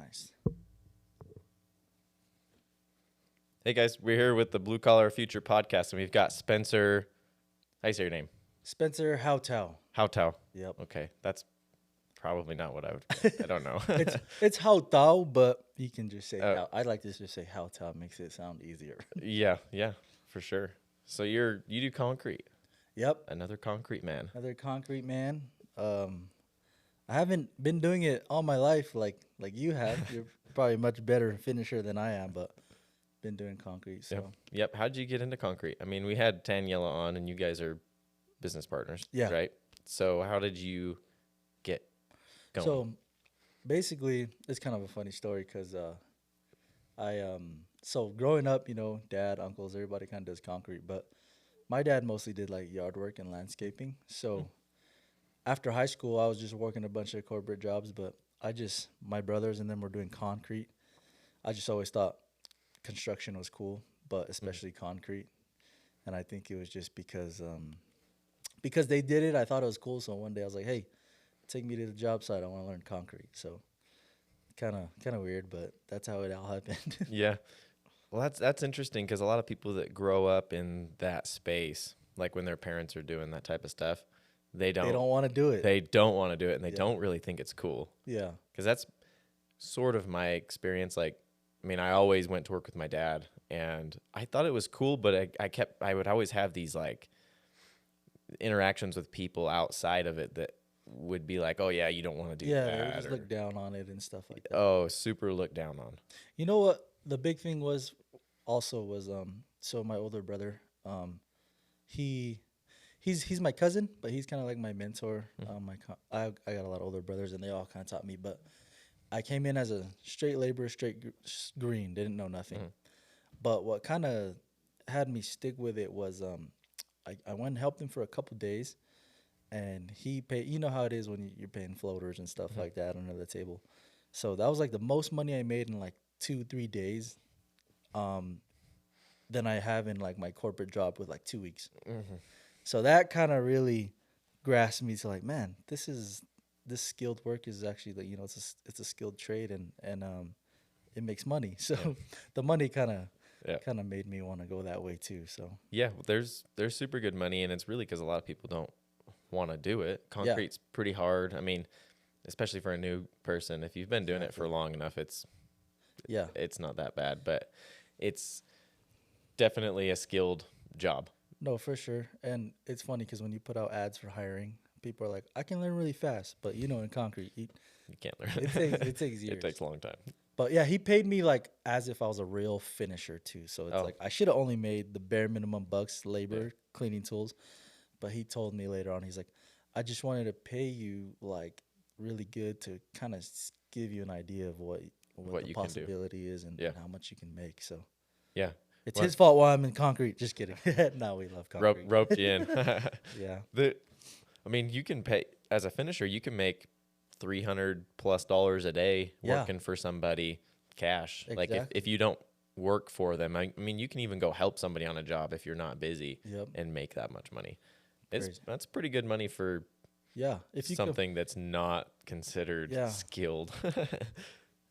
Nice. Hey guys, we're here with the Blue Collar Future podcast, and we've got Spencer. How you say your name? Spencer Hautau. Hautau. Yep. Okay, that's probably not what I would. I don't know. It's Hautau, but you can just say uh, how. I like to just say Hautau. Makes it sound easier. yeah, for sure. So you do concrete, Yep. another concrete man. Another concrete man. I haven't been doing it all my life like you have. You're probably a much better finisher than I am, but been doing concrete. Yep. So Yep. How'd you get into concrete? I mean, we had Tanyella on, and you guys are business partners, yeah. right? So how did you get going? So basically, it's kind of a funny story because I so growing up, dad, uncles, everybody kind of does concrete, but my dad mostly did like yard work and landscaping. So after high school, I was just working a bunch of corporate jobs, but my brothers and them were doing concrete. I just always thought construction was cool, but especially concrete. And I think it was just because they did it, I thought it was cool. So one day I was like, hey, take me to the job site. I want to learn concrete. So kind of weird, but that's how it all happened. Yeah. Well, that's interesting because a lot of people that grow up in that space, like when their parents are doing that type of stuff, they They don't don't want to do it. they don't want to do it, and they Yeah. don't really think it's cool. Yeah. Because that's sort of my experience. Like, I mean, I always went to work with my dad, and I thought it was cool, but I would always have these like interactions with people outside of it that would be like, oh yeah, you don't want to do Yeah, that. they just or, look down on it and stuff like that. oh, super looked down on. You know what the big thing was so my older brother, he he's my cousin, but he's kind of like my mentor. I got a lot of older brothers, and they all kind of taught me. But I came in as a straight laborer, green, didn't know nothing. But what kind of had me stick with it was I went and helped him for a couple days, and he paid. You know how it is when you're paying floaters and stuff like that under the table. So that was like the most money I made in like 2-3 days. Um, than I have in like my corporate job with like 2 weeks. So that kind of really grasped me to like, man, this skilled work is actually like it's a skilled trade and it makes money. So the money Yeah. kind of made me want to go that way too. So Yeah, well, there's super good money, and it's really because a lot of people don't want to do it. Yeah. Concrete's pretty hard. I mean, especially for a new person. If you've been doing it for long enough, yeah, it's not that bad, but it's definitely a skilled job. no, for sure. And it's funny because when you put out ads for hiring, people are like, I can learn really fast, but in concrete, You can't learn. it takes years. It takes a long time. But yeah, he paid me like as if I was a real finisher too. So it's Oh. like I should have only made the bare minimum bucks, labor, cleaning tools. But he told me later on, he's like, I just wanted to pay you like really good to kind of give you an idea of what the You can do. possibility is and Yeah. how much you can make. So Yeah. it's Well, his fault why I'm in concrete. Just kidding. No, we love concrete. roped you in. Yeah. I mean, you can pay as a finisher. You can make $300+ a day Yeah. working for somebody cash. Like Exactly. if you don't work for them, I mean, you can even go help somebody on a job if you're not busy Yep. and make that much money. Crazy. That's pretty good money for Yeah. If you could, something that's not considered Yeah. skilled.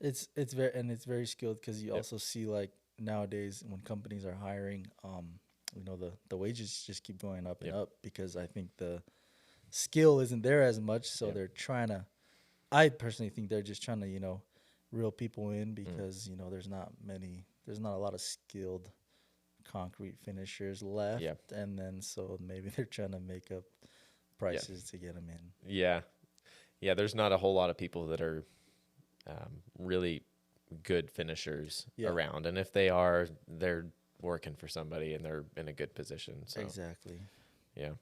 it's very skilled because you also see like nowadays when companies are hiring, the wages just keep going up and up because I think the skill isn't there as much, so they're trying to. I personally think they're just trying to reel people in because there's not a lot of skilled concrete finishers left, and then so maybe they're trying to make up prices to get them in. Yeah. There's not a whole lot of people that are really good finishers around, and if they are, they're working for somebody and they're in a good position. So Exactly. yeah.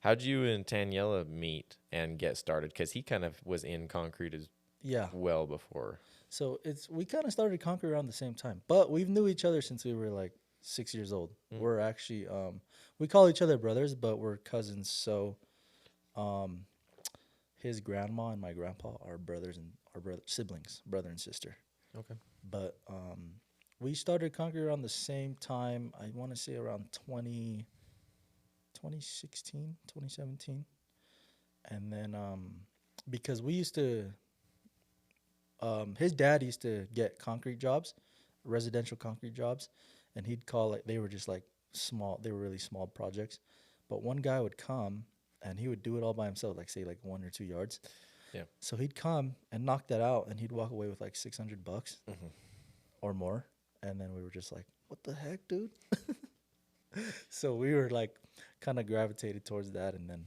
How'd you and Tanyella meet and get started? Because he kind of was in concrete as well before. So we kind of started concrete around the same time, but we've knew each other since we were like 6 years old. We're actually we call each other brothers, but we're cousins. So his grandma and my grandpa are brothers and siblings, brother and sister. Okay. But we started concrete around the same time. I want to say around 2016, 2017. And then because we used to his dad used to get concrete jobs, residential concrete jobs, and he'd call it. They were just like small. They were really small projects, but one guy would come and he would do it all by himself, like say like 1 or 2 yards. Yeah. So he'd come and knock that out, and he'd walk away with like $600 Hmm. or more. And then we were just like, "What the heck, dude?" So we were like, kind of gravitated towards that, and then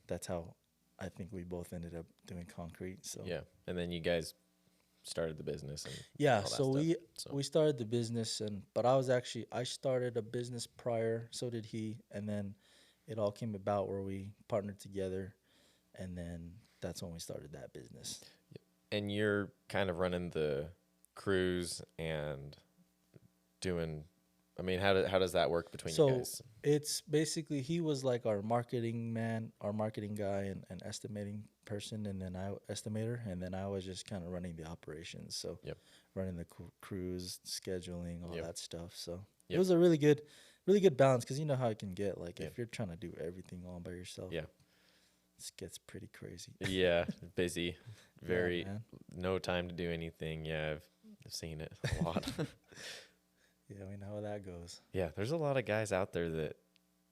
that's how I think we both ended up doing concrete. So Yeah. And then you guys started the business and yeah, all that so stuff. we So we started the business, and but I started a business prior, so did he, and then it all came about where we partnered together, and then that's when we started that business. and you're kind of running the crews and doing. I mean, how does that work between you So guys? it's basically he was like our marketing man, our marketing guy, and estimating person, and then I estimator, and then I was just kind of running the operations. So Yep. running the crews, scheduling, all Yep. that stuff. So it Yep. was a really good balance because you know how it can get. Like Yeah. if you're trying to do everything all by yourself, Yeah. it gets pretty crazy. Yeah, busy, very Yeah, man. no time to do anything. Yeah, I've seen it a lot. Yeah, we know how that goes. Yeah, there's a lot of guys out there that,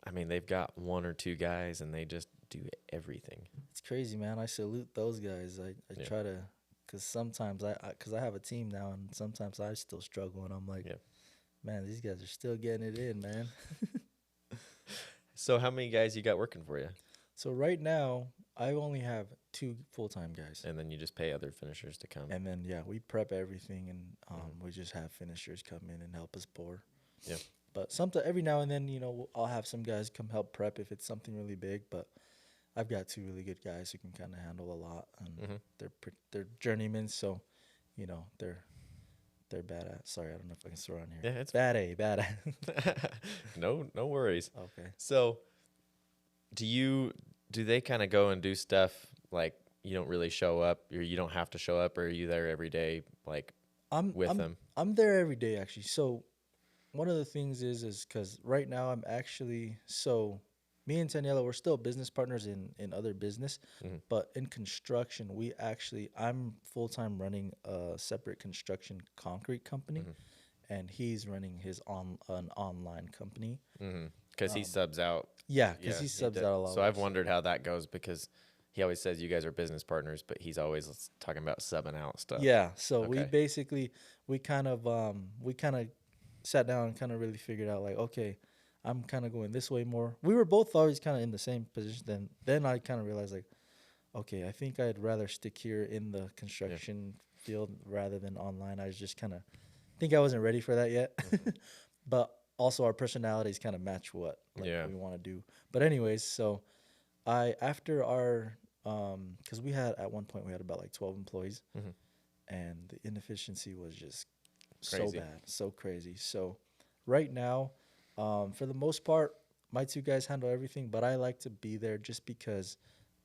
I mean, they've got one or two guys and they just do everything. It's crazy, man. I salute those guys. I Yeah. try to, because sometimes cause I have a team now, and sometimes I still struggle, and I'm like, Yeah. man, these guys are still getting it in, man. So how many guys you got working for you? So right now, I only have 2 full-time guys, And then you just pay other finishers to come. and then yeah, we prep everything, and we just have finishers come in and help us pour. Yeah. But sometimes every now and then, I'll have some guys come help prep if it's something really big. But I've got 2 really good guys who can kind of handle a lot, and Hmm. they're journeymen, so they're bad at. Sorry, I don't know if I can swear on here. Yeah, it's Bad at. no worries. Okay. So do they kind of go and do stuff like you don't really show up or you don't have to show up, or are you there every day like with I'm them? I'm there every day actually. So one of the things is because right now I'm actually me and Daniela, we're still business partners in other business, Hmm. but in construction I'm full time running a separate construction concrete company, Hmm. and he's running an online company. Hmm. Because he subs out. Yeah, because Yeah, he he subs does. out a lot. So of I've stuff. wondered how that goes because he always says you guys are business partners, but he's always talking about subbing out stuff. Yeah, so Okay. we kind of sat down and kind of really figured out like, okay, I'm kind of going this way more. We were both always kind of in the same position. Then I kind of realized like, okay, I think I'd rather stick here in the construction field rather than online. I was just kind of think I wasn't ready for that yet, Mhm. but also our personalities kind of match what like Yeah. we want to do. But anyways, so I after our because we had at one point we had about like 12 employees, Mhm. and the inefficiency was just so Crazy. bad, so crazy. So right now, for the most part, my 2 guys handle everything, but I like to be there just because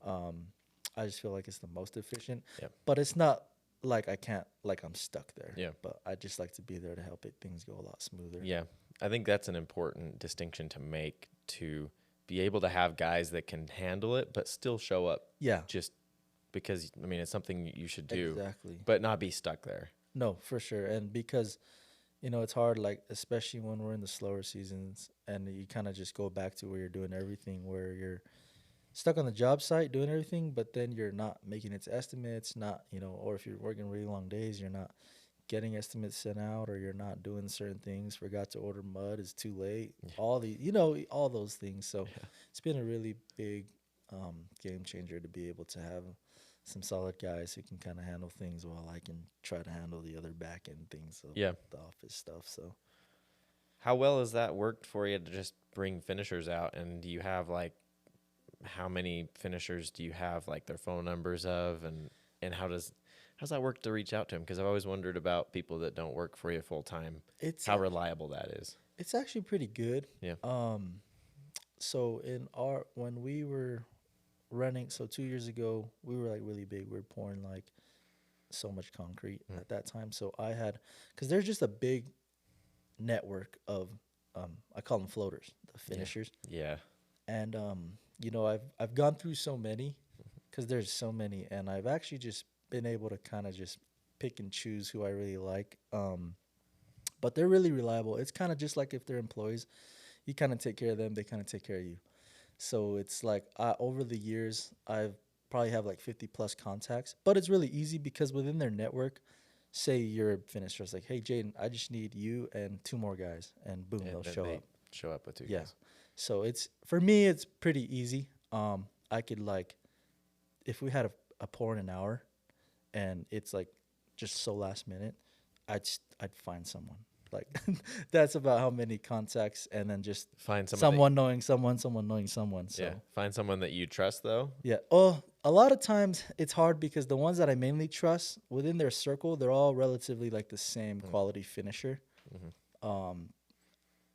um, I just feel like it's the most efficient. Yep. But it's not like I'm stuck there. Yeah. But I just like to be there to help things go a lot smoother. Yeah. I think that's an important distinction to make, to be able to have guys that can handle it but still show up, Yeah, just because I mean it's something you should do, exactly. but not be stuck there. No, for sure. And because it's hard, like especially when we're in the slower seasons, and you kind of just go back to where you're doing everything, where you're stuck on the job site doing everything, but then you're not making its estimates, not or if you're working really long days, you're not getting estimates sent out, or you're not doing certain things. Forgot to order mud, it's too late. Yeah. All those things. So Yeah. it's been a really big game changer to be able to have some solid guys who can kind of handle things while I can try to handle the other back end things of Yeah. the office stuff. So How well has that worked for you to just bring finishers out? And do you have like how many finishers do you have like their phone numbers of, and how's that work to reach out to them? Because I've always wondered about people that don't work for you full time, it's how reliable that is. it's actually pretty good. Yeah. So when we were running, so 2 years ago, we were like really big. We were pouring like so much concrete Mm. at that time. So because there's just a big network of, I call them floaters, the finishers. Yeah. And, I've gone through so many because there's so many. And I've actually just been able to kind of just pick and choose who I really like. But they're really reliable. It's kind of just like if they're employees, you kind of take care of them, they kind of take care of you. So it's like over the years, I've probably have like 50 plus contacts, but it's really easy because within their network, say you're a finisher, it's like, hey, Jaden, I just need you and two more guys, and boom, And they'll then show they up. show up with two Yeah. guys. So it's for me, it's pretty easy. I could like if we had a pour in an hour, and it's like just so last minute, I'd find someone. Like that's about how many contacts, and then just Find someone someone knowing someone, someone knowing someone. So yeah. Find someone that you trust though. yeah. Oh, a lot of times it's hard because the ones that I mainly trust within their circle, they're all relatively like the same quality finisher. Um,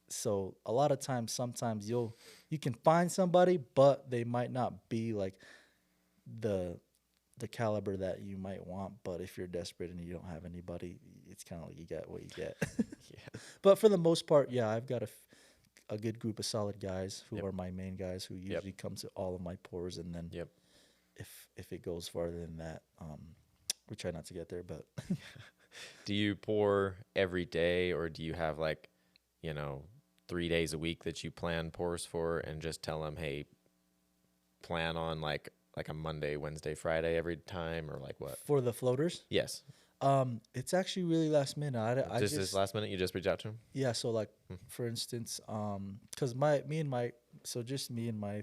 so a lot of times, sometimes you can find somebody, but they might not be like the the caliber that you might want. But if you're desperate and you don't have anybody, it's kind of like you get what you get. Yeah. But for the most part, yeah, I've got a good group of solid guys who Yep. are my main guys who usually come to all of my pours, and then Yep. if it goes farther than that, we try not to get there. But Do you pour every day, or do you have like, 3 days a week that you plan pours for, and just tell them, hey, plan on like a Monday, Wednesday, Friday every time, or like what? for the floaters, Yes. it's actually really last minute. I Just this last minute, you just reach out to them. yeah. So like Hmm. for instance, because just me and my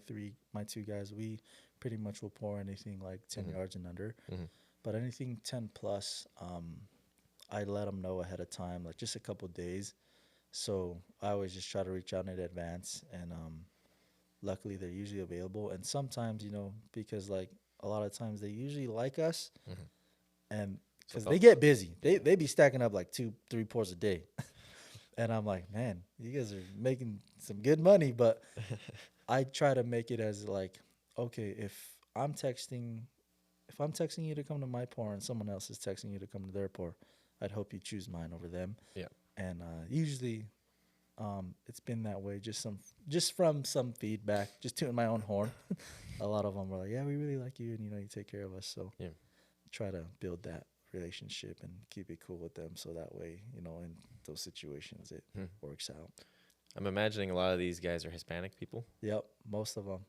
two guys, we pretty much will pour anything like 10 Mhm. yards and under. Mm-hmm. But anything 10 plus, I let them know ahead of time, like just a couple days. So I always just try to reach out in advance, and luckily they're usually available. And sometimes, because like a lot of times they usually like us, Mhm. and So because they'll- they get busy, they be stacking up like 2-3 pours a day, and I'm like, man, you guys are making some good money. But I try to make it as like, okay, if I'm texting you to come to my pour and someone else is texting you to come to their pour, I'd hope you choose mine over them. Yeah. And usually, it's been that way. Just from some feedback, just tooting my own horn. A lot of them were like, "Yeah, we really like you, and you take care of us." So Yeah. try to build that relationship and keep it cool with them, so that way, in those situations, it Hmm. works out. I'm imagining a lot of these guys are Hispanic people. Yep, most of them.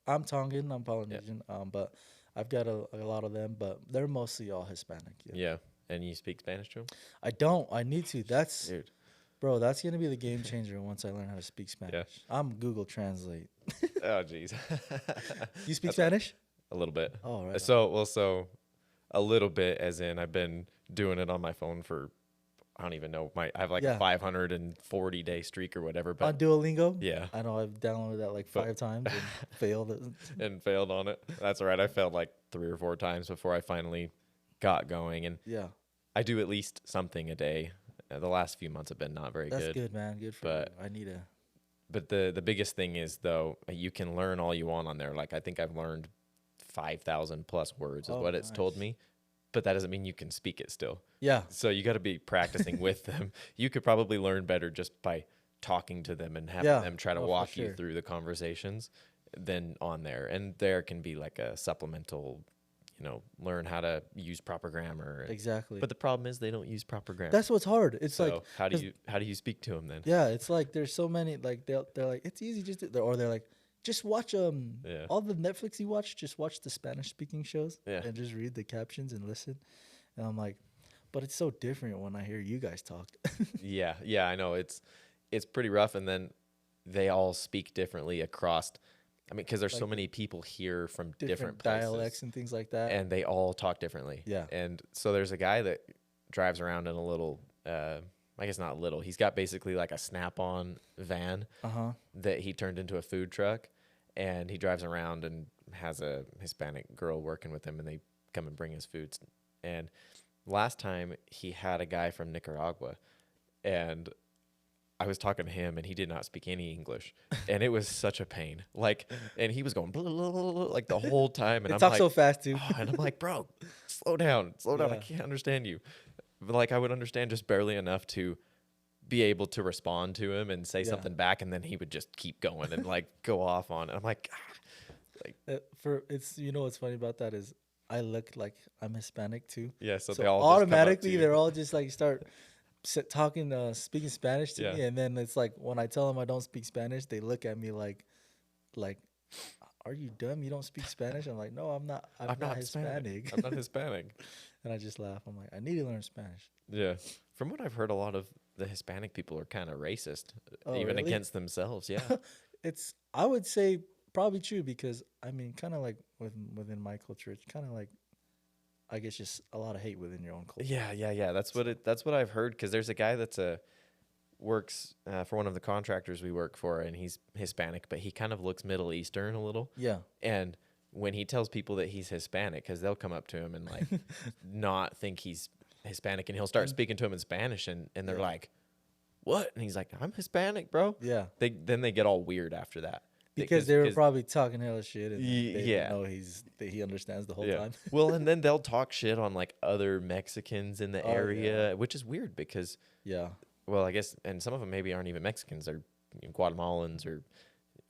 I'm Tongan, I'm Polynesian, but I've got a lot of them, but they're mostly all Hispanic. Yeah. Yeah. And you speak Spanish to them? I don't. I need to. Dude. Bro, that's gonna be the game changer once I learn how to speak Spanish. I'm Google Translate. Oh, jeez. You speak That's right. Spanish? A little bit. Oh, right. So a little bit, as in I've been doing it on my phone for, I don't even know, I have like Yeah. a 540-day streak or whatever, On but Duolingo? yeah, I know I've downloaded that like But- 5 times and failed it. and failed on it. That's all right. I failed like 3 or 4 times before I finally got going, and Yeah, I do at least something a day. The last few months have been not very that's good. good, man. Good for But- you. I need a. But the biggest thing is, though, you can learn all you want on there. Like, I think I've learned 5,000 plus words is Oh, what it's told nice. me. But that doesn't mean you can speak it still. Yeah, So you got to be practicing with them. You could probably learn better just by talking to them and having Yeah. them try to Oh, for walk you sure. through the conversations than on there. And there can be like a supplemental, learn how to use proper grammar. exactly. But the problem is they don't use proper grammar. That's what's hard. It's so like, how 'cause- do you speak to them then? yeah, it's like there's so many. Like they're like, it's easy, or they're like, just watch Yeah. all the Netflix you watch, just watch the Spanish speaking shows, Yeah. and just read the captions and listen. And I'm like, but it's so different when I hear you guys talk. Yeah, I know it's pretty rough, and then they all speak differently across. I mean, because there's so Like, many people here from different places, dialects and things like that. and they all talk differently. Yeah. And so there's a guy that drives around in a little, I guess not little. He's got basically like a Snap-on van that he turned into a food truck, and he drives around and has a Hispanic girl working with him, and they come and bring his foods. And last time he had a guy from Nicaragua, and I was talking to him, and he did not speak any English, and it was such a pain. Like, and he was going blah, blah, blah, blah, like the whole time, and It I'm talks like, so fast too. oh, and I'm like, bro, slow down. I Yeah. can't understand you. But like, I would understand just barely enough to be able to respond to him and say Yeah. something back, and then he would just keep going and like go off on it. I'm like, What's funny about that is I look like I'm Hispanic too. Yeah, so they So all just come up to automatically you. they're all just like start talking, speaking Spanish to Yeah. me, and then it's like when I tell them I don't speak Spanish, they look at me like, are you dumb? You don't speak Spanish? I'm like, no, I'm not. I'm I'm not not Hispanic. Hispanic. I'm not Hispanic. And I just laugh. I'm like, I need to learn Spanish. Yeah. From what I've heard, a lot of the Hispanic people are kind of racist, Oh, even really? against themselves. Yeah. It's I would say probably true because I mean, kind of like within my culture, it's kind of like I guess just a lot of hate within your own culture. Yeah. That's what I've heard. Because there's a guy that's works for one of the contractors we work for, and he's Hispanic, but he kind of looks Middle Eastern a little. Yeah, And when he tells people that he's Hispanic, because they'll come up to him and like not think he's Hispanic, and he'll start And- speaking to him in Spanish, and they're Yeah. like, "What?" And he's like, "I'm Hispanic, bro." yeah. Then they get all weird after that Because they were probably talking hella shit, and they yeah. didn't know that he understands the whole yeah. time. Well, and then they'll talk shit on like other Mexicans in the Oh, area, which is weird because, Yeah, well, I guess, and some of them maybe aren't even Mexicans; they're Guatemalans or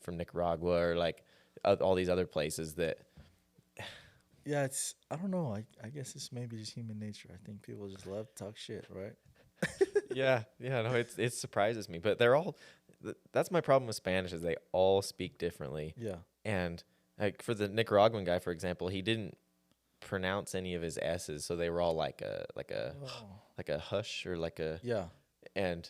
from Nicaragua or like all these other places that. yeah. It's I don't know. I guess it's maybe just human nature. I think people just love to talk shit, right? Yeah. No, it surprises me, but they're all. That's my problem with Spanish is they all speak differently, Yeah, and like for the Nicaraguan guy, for example, he didn't pronounce any of his s's, so they were all like a oh, like a hush or like a yeah. and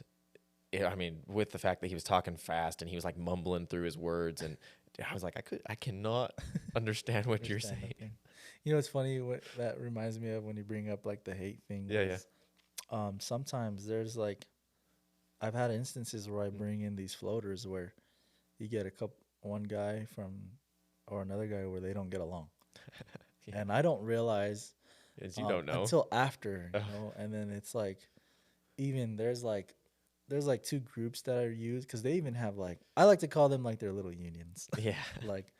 I mean, with the fact that he was talking fast and he was like mumbling through his words, and I was like, I cannot understand what you're Understand saying. nothing. You know, it's funny what that reminds me of when you bring up like the hate thing. Yeah. is, sometimes there's like I've had instances where I bring in these floaters where you get one guy from or another guy where they don't get along, Yeah. and I don't realize As you don't know. until after, Oh. and then it's like even there's like two groups that are used because they even have like I like to call them like their little unions. Yeah. Like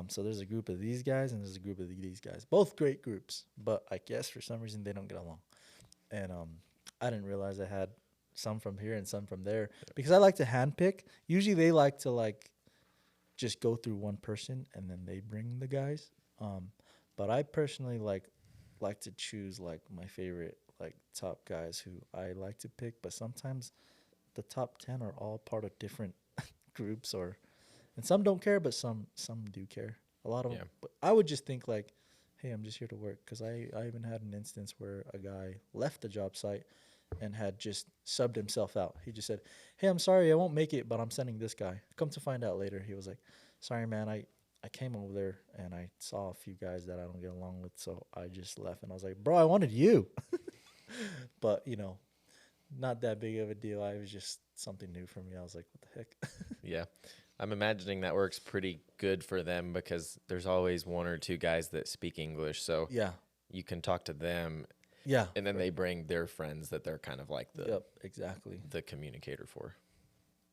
so there's a group of these guys and there's a group of these guys, both great groups, but I guess for some reason they don't get along. And I didn't realize I had some from here and some from there because I like to handpick. Usually they like to like just go through one person and then they bring the guys. But I personally like to choose like my favorite like top guys who I like to pick. But sometimes the top 10 are all part of different groups and some don't care, but some do care. A lot of Yeah. them. But I would just think like, hey, I'm just here to work because I even had an instance where a guy left the job site and had just subbed himself out. He just said, hey, I'm sorry, I won't make it, but I'm sending this guy. Come to find out later, he was like, sorry, man, I came over there and I saw a few guys that I don't get along with, so I just left. And I was like, bro, I wanted you. But, not that big of a deal. I was just something new for me. I was like, what the heck? Yeah. I'm imagining that works pretty good for them because there's always one or two guys that speak English. So Yeah. you can talk to them, Yeah. and then they bring their friends that they're kind of like Yep, exactly. the communicator for.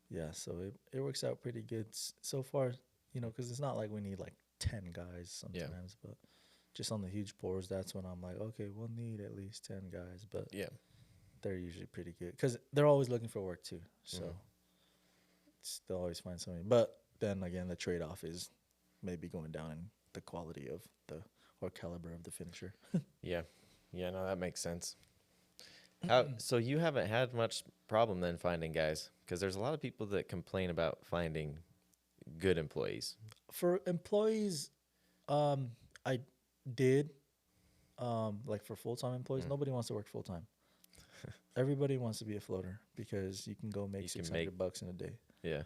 Yeah, so it works out pretty good so far, because it's not like we need like 10 guys sometimes, but just on the huge pours, that's when I'm like, okay, we'll need at least 10 guys, but Yeah. they're usually pretty good because they're always looking for work too. So Mhm. they'll always find something. But then again, the trade off is maybe going down in the quality of or caliber of the finisher. Yeah. Yeah, no, that makes sense. So you haven't had much problem then finding guys because there's a lot of people that complain about finding good employees. For employees, I did, like for full-time employees, Mm. nobody wants to work full-time. Everybody wants to be a floater because you can go make You can $600 in a day. Yeah.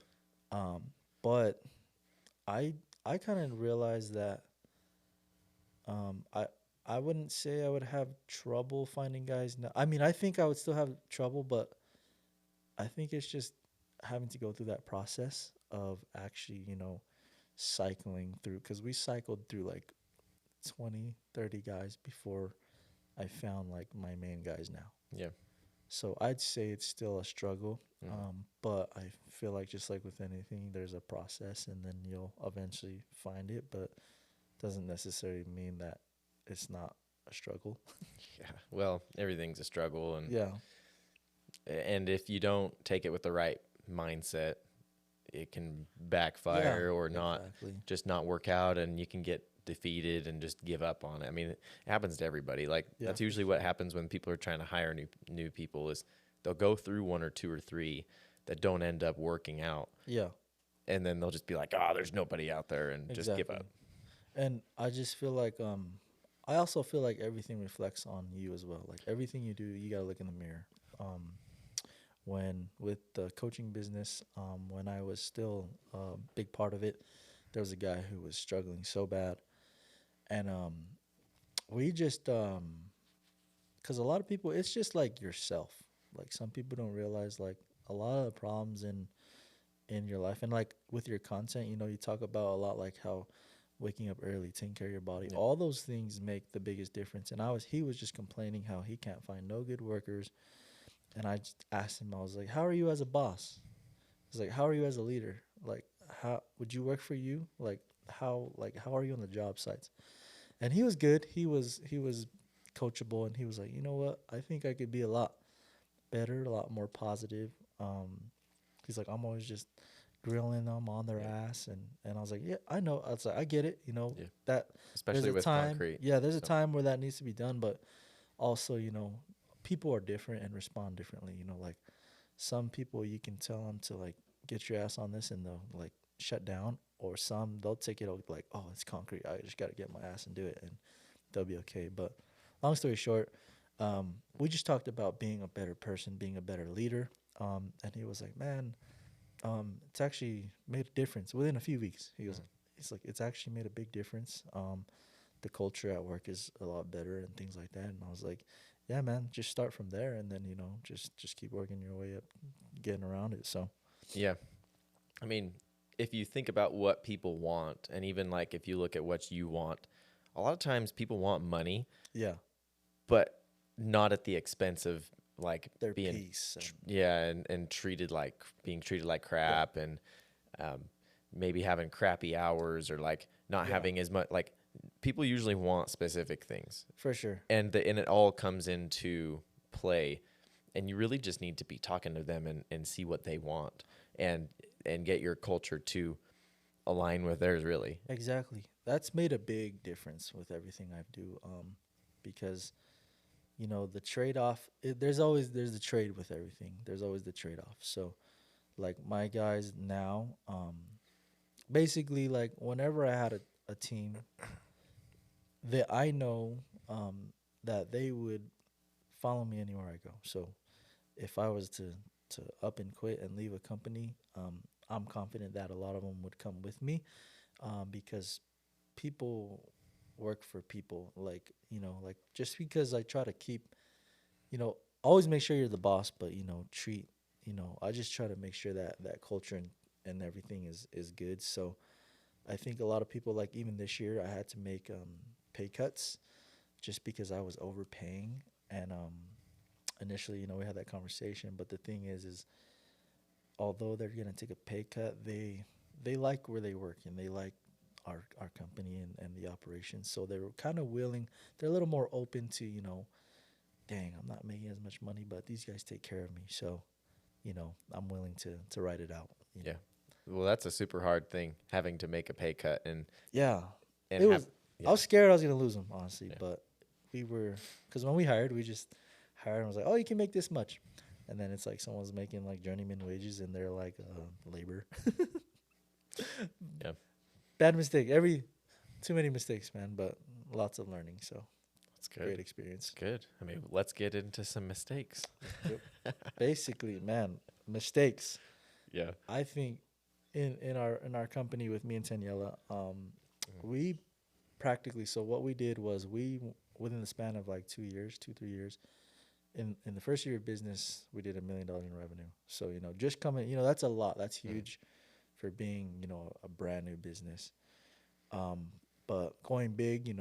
But I kind of realized that I wouldn't say I would have trouble finding guys now. I mean, I think I would still have trouble, but I think it's just having to go through that process of actually, cycling through because we cycled through like 20, 30 guys before I found like my main guys now. Yeah. So I'd say it's still a struggle. Mhm. But I feel like just like with anything, there's a process and then you'll eventually find it, but doesn't necessarily mean that it's not a struggle. Yeah. Well, everything's a struggle, Yeah. and if you don't take it with the right mindset, it can backfire or not Exactly. just not work out, and you can get defeated and just give up on it. I mean, it happens to everybody. Like Yeah, that's for usually what sure. happens when people are trying to hire new people is they'll go through one or two or three that don't end up working out, Yeah, and then they'll just be like, "Oh, there's nobody out there," and just give exactly. up. And I just feel like I also feel like everything reflects on you as well. Like everything you do, you gotta look in the mirror. Um, when with the coaching business, when I was still a big part of it, there was a guy who was struggling so bad, and we just because a lot of people, it's just like yourself. Like some people don't realize like a lot of the problems in your life and like with your content, you talk about a lot like how waking up early, taking care of your body, Yeah. all those things make the biggest difference. And he was just complaining how he can't find no good workers. And I just asked him, I was like, how are you as a boss? He's like, how are you as a leader? Like, how would you work for you? How are you on the job sites? And he was good. He was coachable, and he was like, you know what? I think I could be a lot better, a lot more positive. He's like, I'm always just grilling them on their Yeah. ass, and I was like, yeah, I know. I was like, I get it. Yeah. That there's Especially a with time. concrete. Yeah, there's a So time where that needs to be done, but also, people are different and respond differently. Like some people you can tell them to like get your ass on this and they'll like shut down, or some they'll take it like, oh, it's concrete. I just got to get my ass and do it, and they'll be okay. But long story short, we just talked about being a better person, being a better leader. And he was like, man, it's actually made a difference within a few weeks. He's like, it's actually made a big difference. The culture at work is a lot better and things like that. And I was like, yeah, man, just start from there, and then just keep working your way up, getting around it. So yeah, I mean, if you think about what people want, and even like if you look at what you want, a lot of times people want money, yeah, but not at the expense of like their being, peace and yeah, and treated like being treated like yeah, crap, and um, maybe having crappy hours or like not yeah, having as much. Like people usually want specific things, for sure, and it all comes into play, and you really just need to be talking to them and see what they want, and get your culture to align with theirs, really. exactly. That's made a big difference with everything I do. Because the trade off. There's a trade with everything. There's always the trade off. So like my guys now, basically like whenever I had a team that I know that they would follow me anywhere I go. So if I was to up and quit and leave a company, I'm confident that a lot of them would come with me, because people work for people. Like like just because I try to keep, always make sure you're the boss, but treat, I just try to make sure that that culture and everything is good. So I think a lot of people, like even this year, I had to make pay cuts just because I was overpaying. And initially, we had that conversation. But the thing is although they're gonna take a pay cut, they like where they work and they like our company and the operations. So they're kind of willing. They're a little more open to dang, I'm not making as much money, but these guys take care of me. So I'm willing to write it out. Yeah. Well, that's a super hard thing, having to make a pay cut Yeah, and it have, was. I yeah, was scared I was gonna lose them, honestly, yeah, but we were, because when we hired, we just hired and was like, oh, you can make this much, and then it's like someone's making like journeyman wages and they're like labor. yeah. Bad mistake. Every too many mistakes, man, but lots of learning. So That's great good. That's experience. good. I mean, let's get into some mistakes. Yep. Basically, man, mistakes. Yeah. I think in our company with me and Daniela, Mhm. we practically, so what we did was within the span of like 2 years, 2 3 years, in the first year of business, we did $1 million in revenue. So just coming, that's a lot. That's Mm. huge for being a brand new business. Um, but going big, you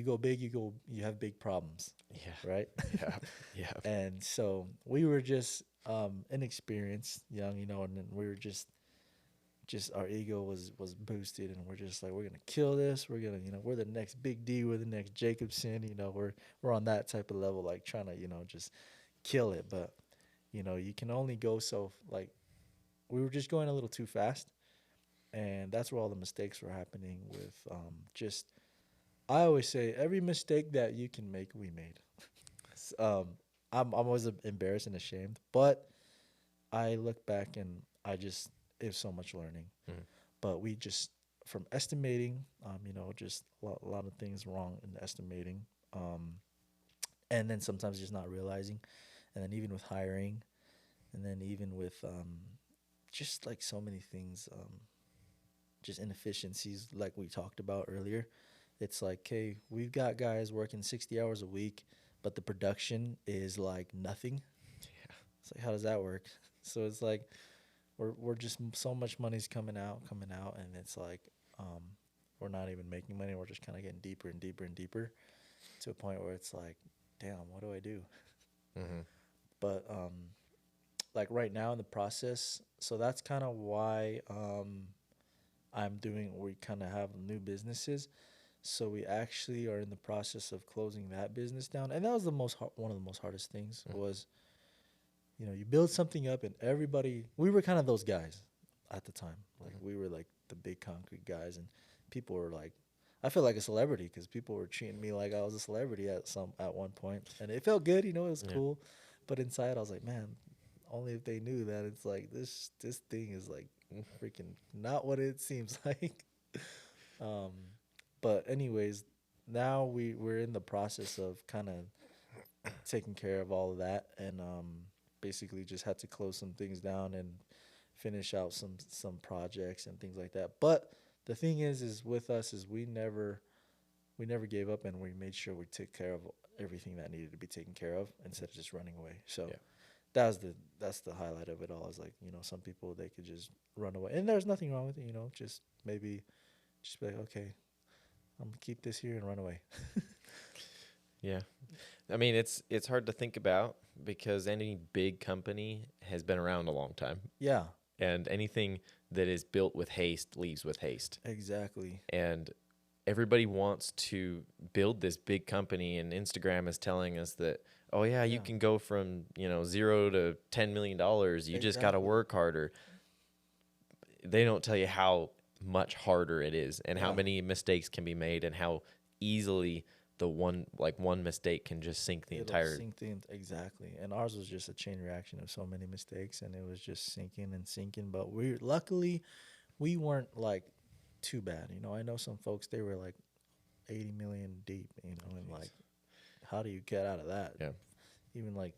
go big, you have big problems, Yeah. right? Yeah. Yeah. And so we were just inexperienced, young, and then we were just our ego was boosted, and we're just like, we're gonna kill this. We're gonna, we're the next Big D, we're the next Jacobson. We're on that type of level, like trying to just kill it. But you can only go so, like, we were just going a little too fast, and that's where all the mistakes were happening with just. I always say every mistake that you can make, we made. um, I'm always embarrassed and ashamed, but I look back and I just it's so much learning. Mhm. But we just from estimating, just a lot of things wrong in estimating, um, and then sometimes just not realizing, and then even with hiring, and then even with just like so many things, just inefficiencies like we talked about earlier. It's like, okay, we've got guys working 60 hours a week, but the production is like nothing. It's like, how does that work? So it's like we're just so much money's coming out, and it's like um, we're not even making money. We're just kind of getting deeper and deeper and deeper to a point where it's like, damn, what do I do? Mm-hmm. But like right now in the process, so that's kind of why I'm doing. We kind of have new businesses, so we actually are in the process of closing that business down, and that was one of the most hardest things was you build something up and everybody we were kind of those guys at the time. Like we were like the big concrete guys and people were like I felt like a celebrity because people were treating me like I was a celebrity at one point, and it felt good. It was Yeah. cool, but inside I was like, man, only if they knew that it's like this thing is like freaking not what it seems like. Um, but anyways, now we're in the process of kind of taking care of all of that, and basically just had to close some things down and finish out some projects and things like that. But the thing is with us is we never gave up, and we made sure we took care of everything that needed to be taken care of instead of just running away. So Yeah. that's the highlight of it all. Is like some people they could just run away, and there's nothing wrong with it. Just maybe just be like, okay, I'm gonna keep this here and run away. Yeah. I mean, it's hard to think about because any big company has been around a long time, Yeah, and anything that is built with haste leaves with haste. exactly. And everybody wants to build this big company, and Instagram is telling us that, oh yeah, you Yeah, can go from, zero to $10 million. You just got to exactly. work harder. They don't tell you how much harder it is and how Yeah. many mistakes can be made and how easily one mistake can just sink the It'll entire. sink in exactly. And ours was just a chain reaction of so many mistakes, and it was just sinking and sinking. But we luckily we weren't like too bad. I know some folks they were like 80 million deep, and Jeez. like how do you get out of that? Yeah. Even like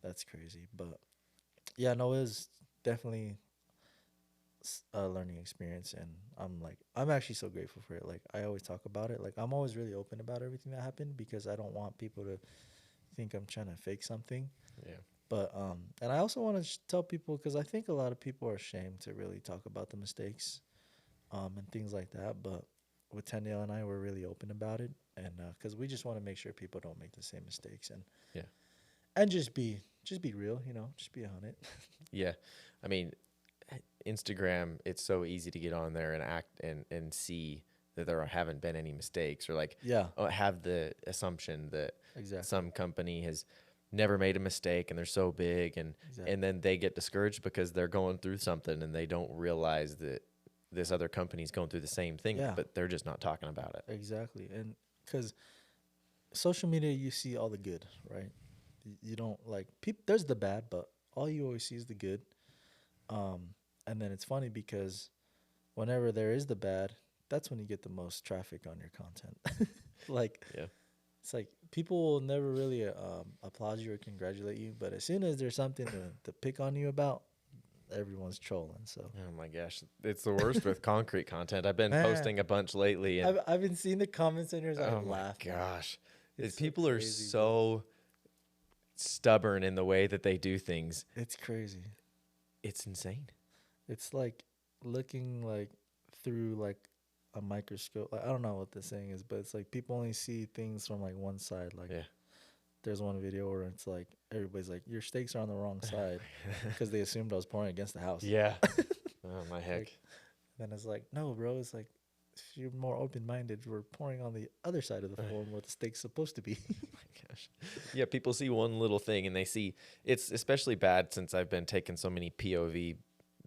that's crazy. But yeah, no, it was definitely a learning experience, and I'm actually so grateful for it. Like I always talk about it. Like I'm always really open about everything that happened because I don't want people to think I'm trying to fake something. Yeah. But and I also want to tell people because I think a lot of people are ashamed to really talk about the mistakes, and things like that. But with Tendale and I, we're really open about it, and because we just want to make sure people don't make the same mistakes, Yeah. and just be real, just be 100. Yeah. I mean, Instagram, it's so easy to get on there and act and see that there haven't been any mistakes, or like Yeah, have the assumption that exactly, some company has never made a mistake and they're so big, and exactly. then they get discouraged because they're going through something and they don't realize that this other company's going through the same thing, Yeah, but they're just not talking about it. exactly. And because social media, you see all the good, right? You don't like there's the bad, but all you always see is the good. Um, and then it's funny because whenever there is the bad, that's when you get the most traffic on your content. Like Yeah. it's like people will never really applaud you or congratulate you, but as soon as there's something to pick on you about, everyone's trolling. So Oh my gosh, it's the worst with concrete content. I've been man, posting a bunch lately, and I've been seeing the comment centers. I oh my laugh, man. gosh, It's so people are crazy, bro. so stubborn in the way that they do things. It's crazy. It's insane. It's like looking like through like a microscope. Like I don't know what the saying is, but it's like people only see things from like one side. Like Yeah. there's one video where it's like everybody's like your stakes are on the wrong side because they assumed I was pouring against the house. Yeah. Oh my heck. Like then it's like no, bro. It's like if you're more open minded, we're pouring on the other side of the form where the stake's supposed to be. Gosh. Yeah, people see one little thing and they see it's especially bad since I've been taking so many POV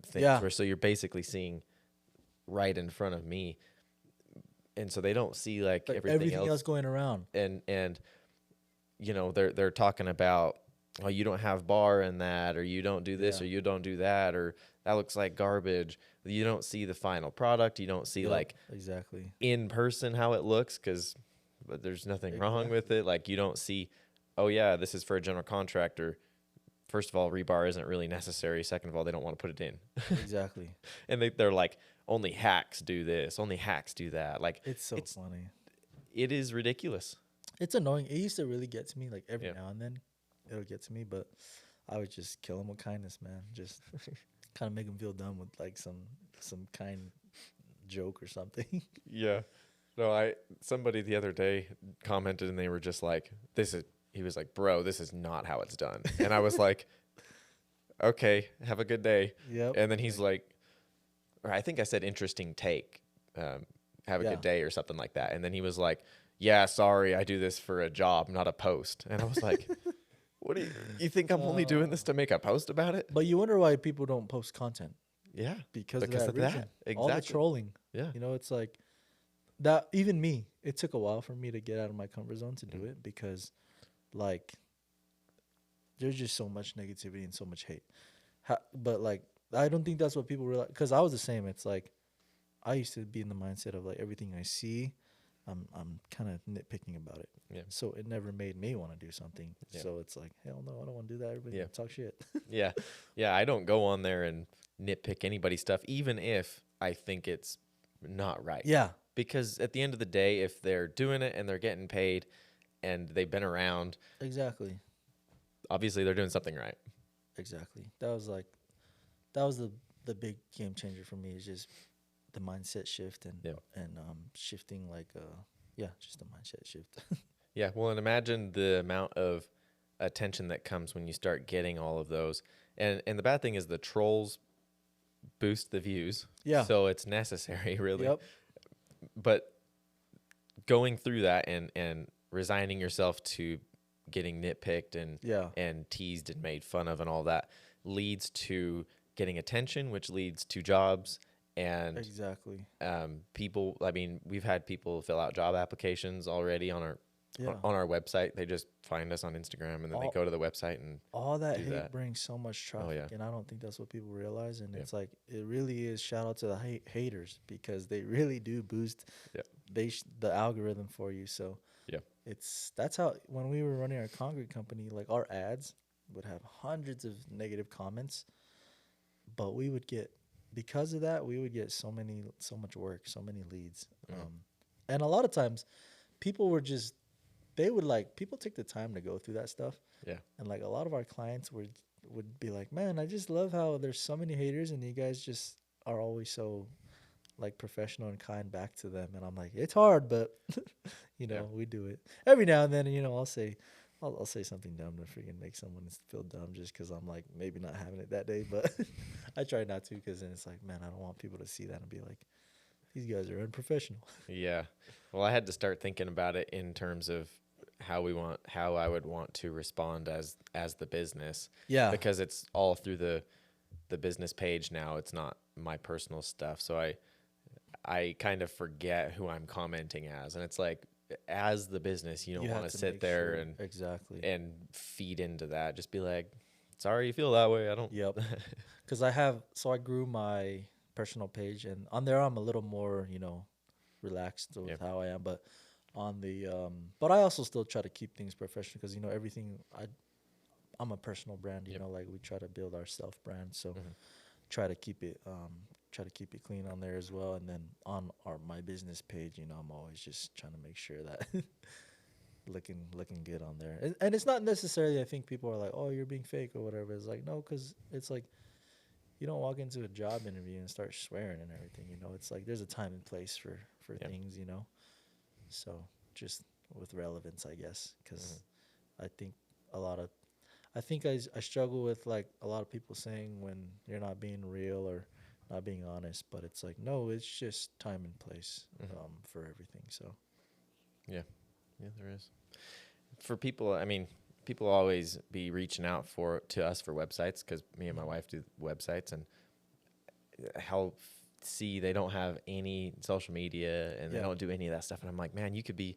things Yeah, where so you're basically seeing right in front of me and so they don't see like Like everything everything else else. going around. And you know, they're talking about, oh, you don't have bar in that, or you don't do this, Yeah. or you don't do that, or that looks like garbage. You don't see the final product. You don't see Yep, like exactly. in person how it looks, because but there's nothing wrong with Exactly. it. Like you don't see, oh yeah, this is for a general contractor. First of all, rebar isn't really necessary. Second of all, they don't want to put it in. Exactly. And they're like, only hacks do this, only hacks do that. Like It's so it's funny. it is ridiculous. It's annoying. It used to really get to me. Like every Yeah. now and then, it'll get to me. But I would just kill him with kindness, man. Just kind of make him feel dumb with like some kind joke or something. Yeah. No, somebody the other day commented and they were just like, he was like, bro, this is not how it's done. And I was like, okay, have a good day. Yep. And then he's like, or I think I said interesting take, have a Yeah. good day or something like that. And then he was like, yeah, sorry, I do this for a job, not a post. And I was like, what do you think I'm only doing this to make a post about it? But you wonder why people don't post content Yeah. because Because of of that that. reason. All the Exactly. trolling. Yeah. You know, it's like that. Even me, it took a while for me to get out of my comfort zone to do it because, like, there's just so much negativity and so much hate. But like, I don't think that's what people realize. Because I was the same. It's like I used to be in the mindset of like everything I see, I'm kind of nitpicking about it. Yeah. So it never made me want to do something. Yeah. So it's like, hell no, I don't want to do that. Everybody Yeah. can talk shit. Yeah. Yeah. I don't go on there and nitpick anybody's stuff, even if I think it's not right. Yeah. Because at the end of the day, if they're doing it and they're getting paid and they've been around, Exactly. obviously they're doing something right. Exactly. That was the big game changer for me, is just the mindset shift and Yeah. shifting like just the mindset shift. Yeah. Well, and imagine the amount of attention that comes when you start getting all of those. And the bad thing is the trolls boost the views. Yeah. So it's necessary, really. Yep. But going through that and resigning yourself to getting nitpicked and Yeah. and teased and made fun of and all that leads to getting attention, which leads to jobs and Exactly. people. I mean, we've had people fill out job applications already on Yeah. our website. They just find us on Instagram and then they All- go to the website and All that do hate that. brings so much traffic, yeah. and I don't think that's what people realize. And Yeah. it's like it really is. Shout out to the haters, because they really do boost Yeah. the algorithm for you. So Yeah. that's how, when we were running our concrete company, like our ads would have hundreds of negative comments, but we would get, because of that, we would get so much work, so many leads. And a lot of times people were just, people take the time to go through that stuff. Yeah. And like a lot of our clients would be like, man, I just love how there's so many haters and you guys just are always so like professional and kind back to them. And I'm like, it's hard, but we do it every now and then. And, I'll say something dumb to freaking make someone feel dumb just because I'm like maybe not having it that day. But I try not to, because then it's like, man, I don't want people to see that and be like, these guys are unprofessional. Yeah. Well, I had to start thinking about it in terms of how I would want to respond as the business. Yeah. Because it's all through the business page now. It's not my personal stuff. So I kind of forget who I'm commenting as. And it's like, as the business, you don't want to sit there and exactly and feed into that. Just be like, sorry you feel that way. I don't. Yep. Because I grew my personal page, and on there I'm a little more, relaxed with how I am. But on the, but I also still try to keep things professional, because everything I'm a personal brand. Like we try to build our self brand, so try to keep it clean on there as well. And then on my business page, I'm always just trying to make sure that looking good on there. And it's not necessarily, I think people are like, oh, you're being fake or whatever. It's like, no, because it's like, you don't walk into a job interview and start swearing and everything. It's like there's a time and place for things. So just with relevance, I guess, because I think I struggle with like a lot of people saying when you're not being real or not being honest, but it's like, no, it's just time and place for everything. So Yeah, there is. For people, I mean, people always be reaching out to us for websites, because me and my wife do websites, and how see they don't have any social media and they Yeah. don't do any of that stuff. And I'm like, man, you could be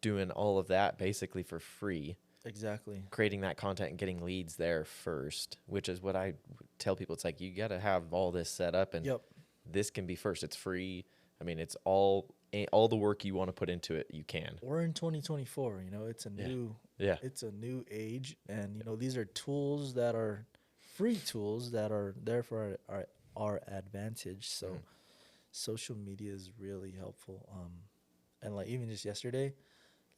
doing all of that basically for free, Exactly. creating that content and getting leads there first, which is what I tell people. It's like, you got to have all this set up, and Yep. this can be first. It's free. I mean, it's all the work you want to put into it, you can. We're in 2024. You know, it's a new Yeah. it's a new age, and you know these are tools that are free tools that are there for our advantage. So Mhm. social media is really helpful. And like even just yesterday,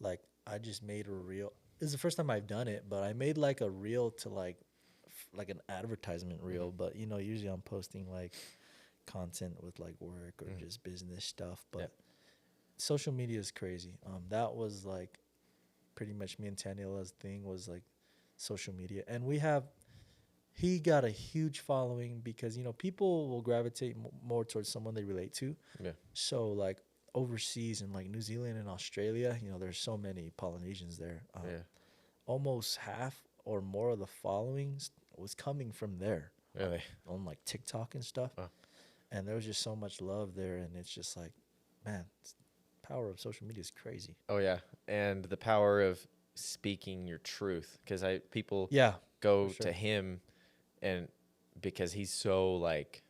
like I just made a reel. This is the first time I've done it, but I made like a reel to like an advertisement reel. Mhm. But you know, usually I'm posting like content with like work or Mhm. just business stuff. But Yeah. social media is crazy. That was like pretty much me and Taniela's thing was like social media, and he got a huge following because you know people will gravitate more towards someone they relate to. Yeah. So like overseas in like New Zealand and Australia, you know, there's so many Polynesians there. Yeah. Almost half or more of the followings was coming from there Really. on like TikTok and stuff. Oh. And there was just so much love there, and it's just like, man, power of social media is crazy. Oh yeah, and the power of speaking your truth, because people Yeah, go for sure. to him, and because he's so like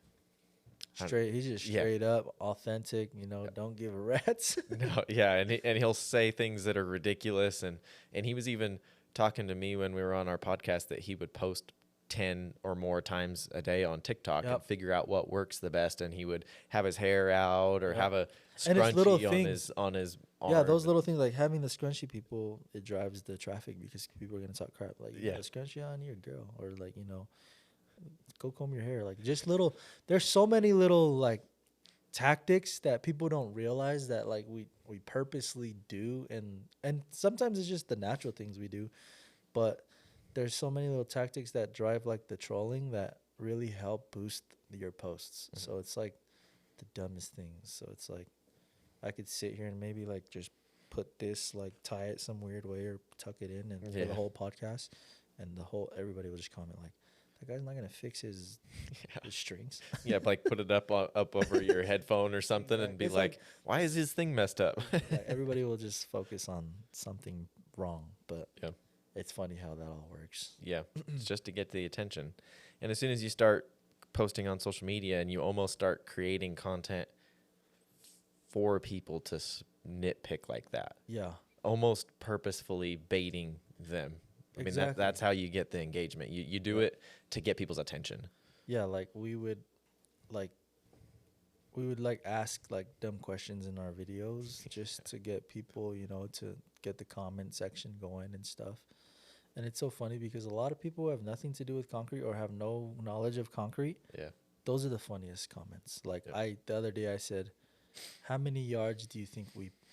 Straight. He's just yeah. straight up, authentic. You know, don't give a rat's. No, yeah, and he'll say things that are ridiculous, and he was even talking to me when we were on our podcast that he would post 10 or more times a day on TikTok and Yep. figure out what works the best, and he would have his hair out or Yep. have a And it's little scrunchie things. on his arm. Yeah, those little things like having the scrunchy people, it drives the traffic because people are gonna talk crap. Like, Yeah. yeah, scrunchy on your girl, or like you know, go comb your hair. Like just little. There's so many little like tactics that people don't realize that like we purposely do, and sometimes it's just the natural things we do, but there's so many little tactics that drive like the trolling that really help boost your posts. Mhm. So it's like the dumbest things. So it's like I could sit here and maybe like just put this like tie it some weird way or tuck it in and for Yeah. the whole podcast, and everybody will just comment like that guy's not gonna fix his strings. Yeah, like put it up over your headphone or something, and be It's like, like- why is his thing messed up? Like everybody will just focus on something wrong, but Yeah. it's funny how that all works. Yeah, it's just to get the attention. And as soon as you start posting on social media and you almost start creating content for people to nitpick like that, Yeah, almost purposefully baiting them. I mean, exactly. that's how you get the engagement. You do Yeah. it to get people's attention. Yeah, like like we would like ask like dumb questions in our videos just to get people, you know, to get the comment section going and stuff. And it's so funny because a lot of people who have nothing to do with concrete or have no knowledge of concrete, Yeah. those are the funniest comments. Like Yep. the other day I said, how many yards do you think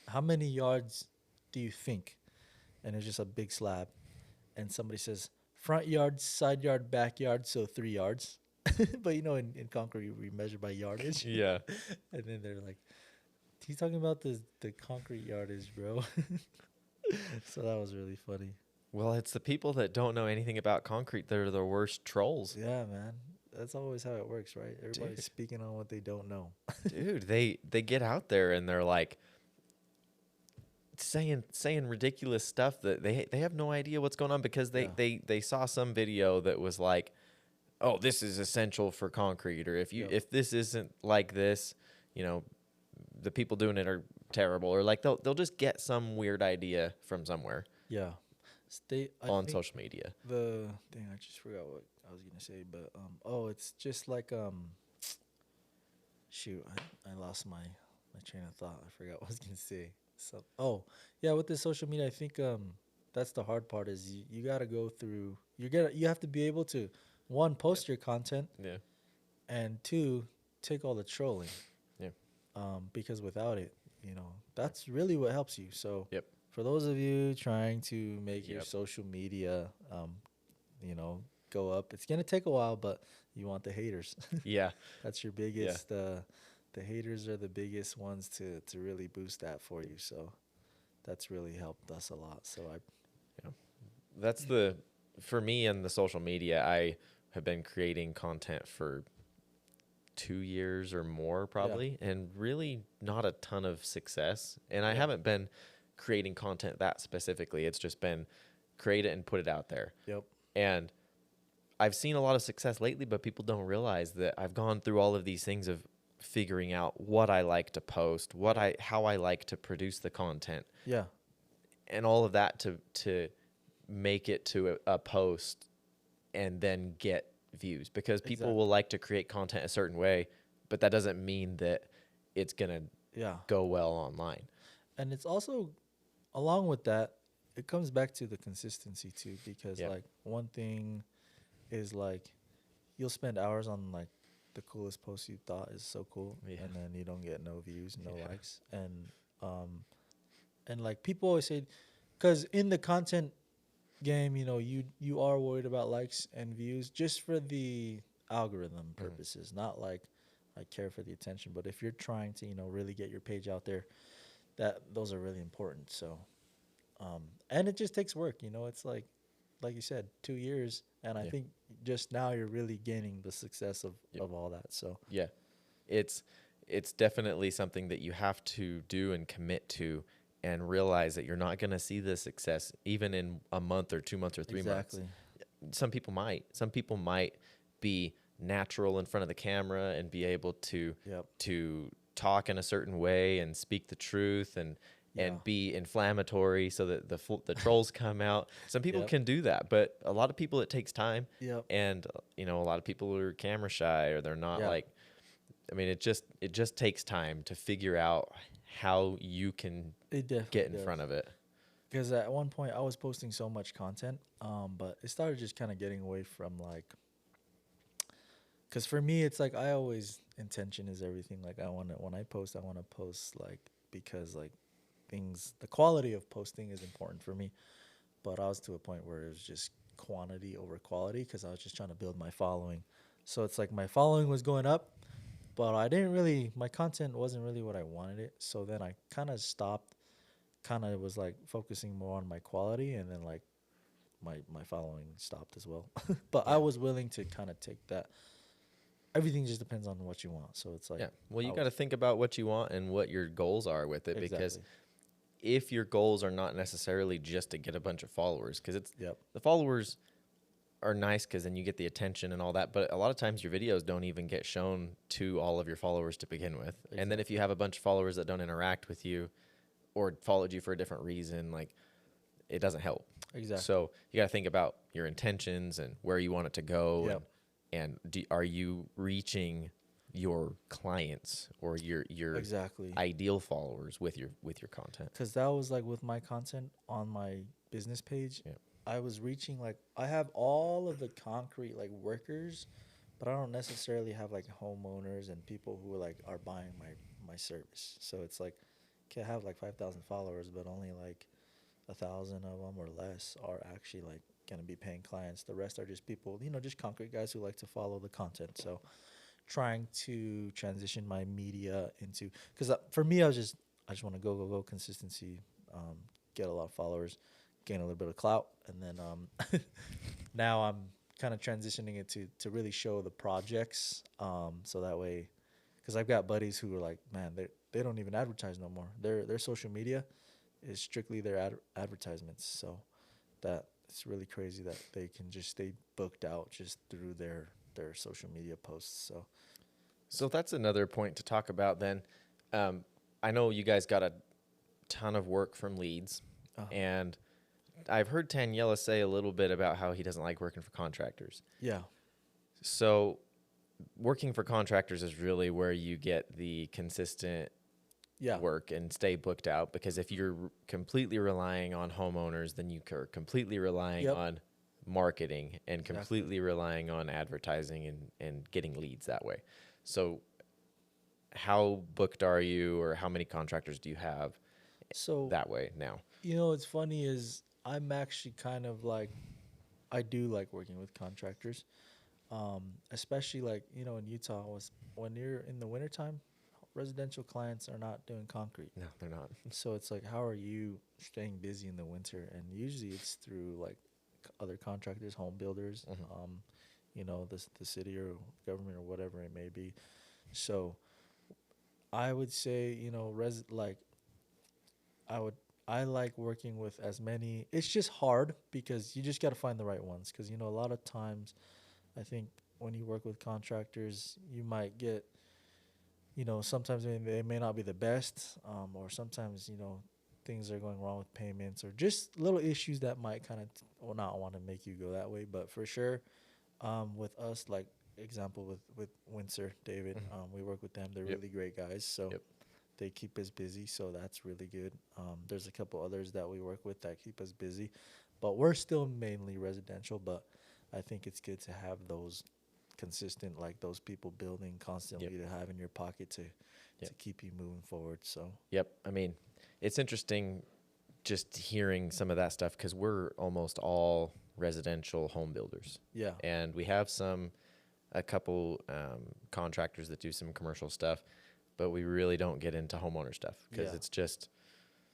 how many yards do you think? And it's just a big slab. And somebody says, front yard, side yard, backyard, so 3 yards. But you know, in concrete, we measure by yardage. Yeah. And then they're like, he's talking about the concrete yardage, bro. So that was really funny. Well, it's the people that don't know anything about concrete that are the worst trolls. Yeah, man. That's always how it works, right? Everybody's Dude. speaking on what they don't know. Dude, they get out there and they're like saying ridiculous stuff that they have no idea what's going on, because Yeah. they saw some video that was like, oh, this is essential for concrete, or Yep. if this isn't like this, you know, the people doing it are terrible, or like they'll just get some weird idea from somewhere Yeah. I on think social media. the thing I just forgot what I was gonna say, but it's just like shoot, I lost my train of thought. I forgot what I was gonna say. So yeah, with the social media, I think that's the hard part is you gotta go through you have to be able to one post your content Yeah. and two take all the trolling. Yeah. Because without it, you know, that's really what helps you. So Yep. for those of you trying to make your Yep. social media you know, go up, it's gonna take a while, but you want the haters. Yeah. That's your biggest the haters are the biggest ones to really boost that for you. So that's really helped us a lot. So That's for me and the social media, I have been creating content for 2 years or more Yeah. probably, and really not a ton of success. And I Yeah. haven't been creating content that specifically. It's just been create it and put it out there. Yep. And I've seen a lot of success lately, but people don't realize that I've gone through all of these things of figuring out what I like to post, how I like to produce the content, Yeah. and all of that to make it to a post and then get views, because people will Exactly. like to create content a certain way, but that doesn't mean that it's going to Yeah. go well online. And it's also along with that, it comes back to the consistency too, because Yeah. like one thing is like you'll spend hours on like the coolest post you thought is so cool, Yeah. and then you don't get no views, no Yeah. likes, um and like people always say, because in the content game, you are worried about likes and views just for the algorithm purposes, not like I care for the attention, but if you're trying to really get your page out there, that those are really important. So and it just takes work. It's like you said, 2 years, and I Yeah. think just now you're really gaining the success of Yep. of all that. So Yeah. It's definitely something that you have to do and commit to, and realize that you're not going to see the success even in a month or 2 months or 3 months. exactly. Some people might. Some people might be natural in front of the camera and be able to Yep. talk in a certain way and speak the truth and Yeah. be inflammatory so that the trolls come out. Some people Yep. can do that, but a lot of people it takes time. Yep. And a lot of people are camera shy, or they're not Yeah. like, I mean, it just takes time to figure out how you can It definitely get in does. front of it. Because at one point I was posting so much content, but it started just kind of getting away from like. Because for me, it's like I always intention is everything. Like when I post, I want to post like because like the quality of posting is important for me. But I was to a point where it was just quantity over quality because I was just trying to build my following. So it's like my following was going up, but my content wasn't really what I wanted it. So then I kind of stopped, kind of was like focusing more on my quality, and then like my following stopped as well. But I Yeah. was willing to kind of take that. Everything just depends on what you want. So it's like, Yeah. Well, you I got to was, think about what you want and what your goals are with it, because exactly. if your goals are not necessarily just to get a bunch of followers, because it's Yep. the followers are nice because then you get the attention and all that, but a lot of times your videos don't even get shown to all of your followers to begin with. And then if you have a bunch of followers that don't interact with you or followed you for a different reason, like, it doesn't help. Exactly. So you got to think about your intentions and where you want it to go. Yep. And are you reaching your clients or your Exactly. ideal followers with your content? Because that was like with my content on my business page. Yeah. I was reaching like I have all of the concrete like workers, but I don't necessarily have like homeowners and people who are buying my service. So it's like can have like 5,000 followers, but only like 1,000 of them or less are actually like gonna be paying clients. The rest are just people, just concrete guys who like to follow the content. So trying to transition my media into because for me I just want to go consistency, get a lot of followers, gain a little bit of clout, and then now I'm kind of transitioning it to really show the projects, so that way because I've got buddies who are like, man, they don't even advertise no more. Their social media is strictly their advertisements. So that it's really crazy that they can just stay booked out just through their social media posts. So that's another point to talk about then. I know you guys got a ton of work from leads, uh, and I've heard Taniela say a little bit about how he doesn't like working for contractors. yeah, So working for contractors is really where you get the consistent yeah, work and stay booked out, because if you're completely relying on homeowners, then you are completely relying Yep. on marketing and Exactly. completely relying on advertising and getting leads that way. So how booked are you, or how many contractors do you have So that way now? what's funny is I'm actually kind of like I do like working with contractors, especially like in Utah was when you're in the wintertime, residential clients are not doing concrete. No, they're not. So it's like, how are you staying busy in the winter? And usually it's through like other contractors, home builders, Mhm. the city or government or whatever it may be. So I would say, I would I like working with as many. It's just hard because you just got to find the right ones. Because a lot of times, I think when you work with contractors, you might get, sometimes they may not be the best, or sometimes things are going wrong with payments or just little issues that might kind of or not want to make you go that way. But for sure, with us, like example with Windsor David, Mhm. we work with them. They're Yep. really great guys. So Yep. they keep us busy, so that's really good. There's a couple others that we work with that keep us busy, but we're still mainly residential. But I think it's good to have those consistent, like those people building Yep. constantly to have in your pocket to Yep. keep you moving forward. So Yep. I mean, it's interesting just hearing some of that stuff because we're almost all residential home builders, yeah, and we have a couple contractors that do some commercial stuff, but we really don't get into homeowner stuff because yeah, it's just,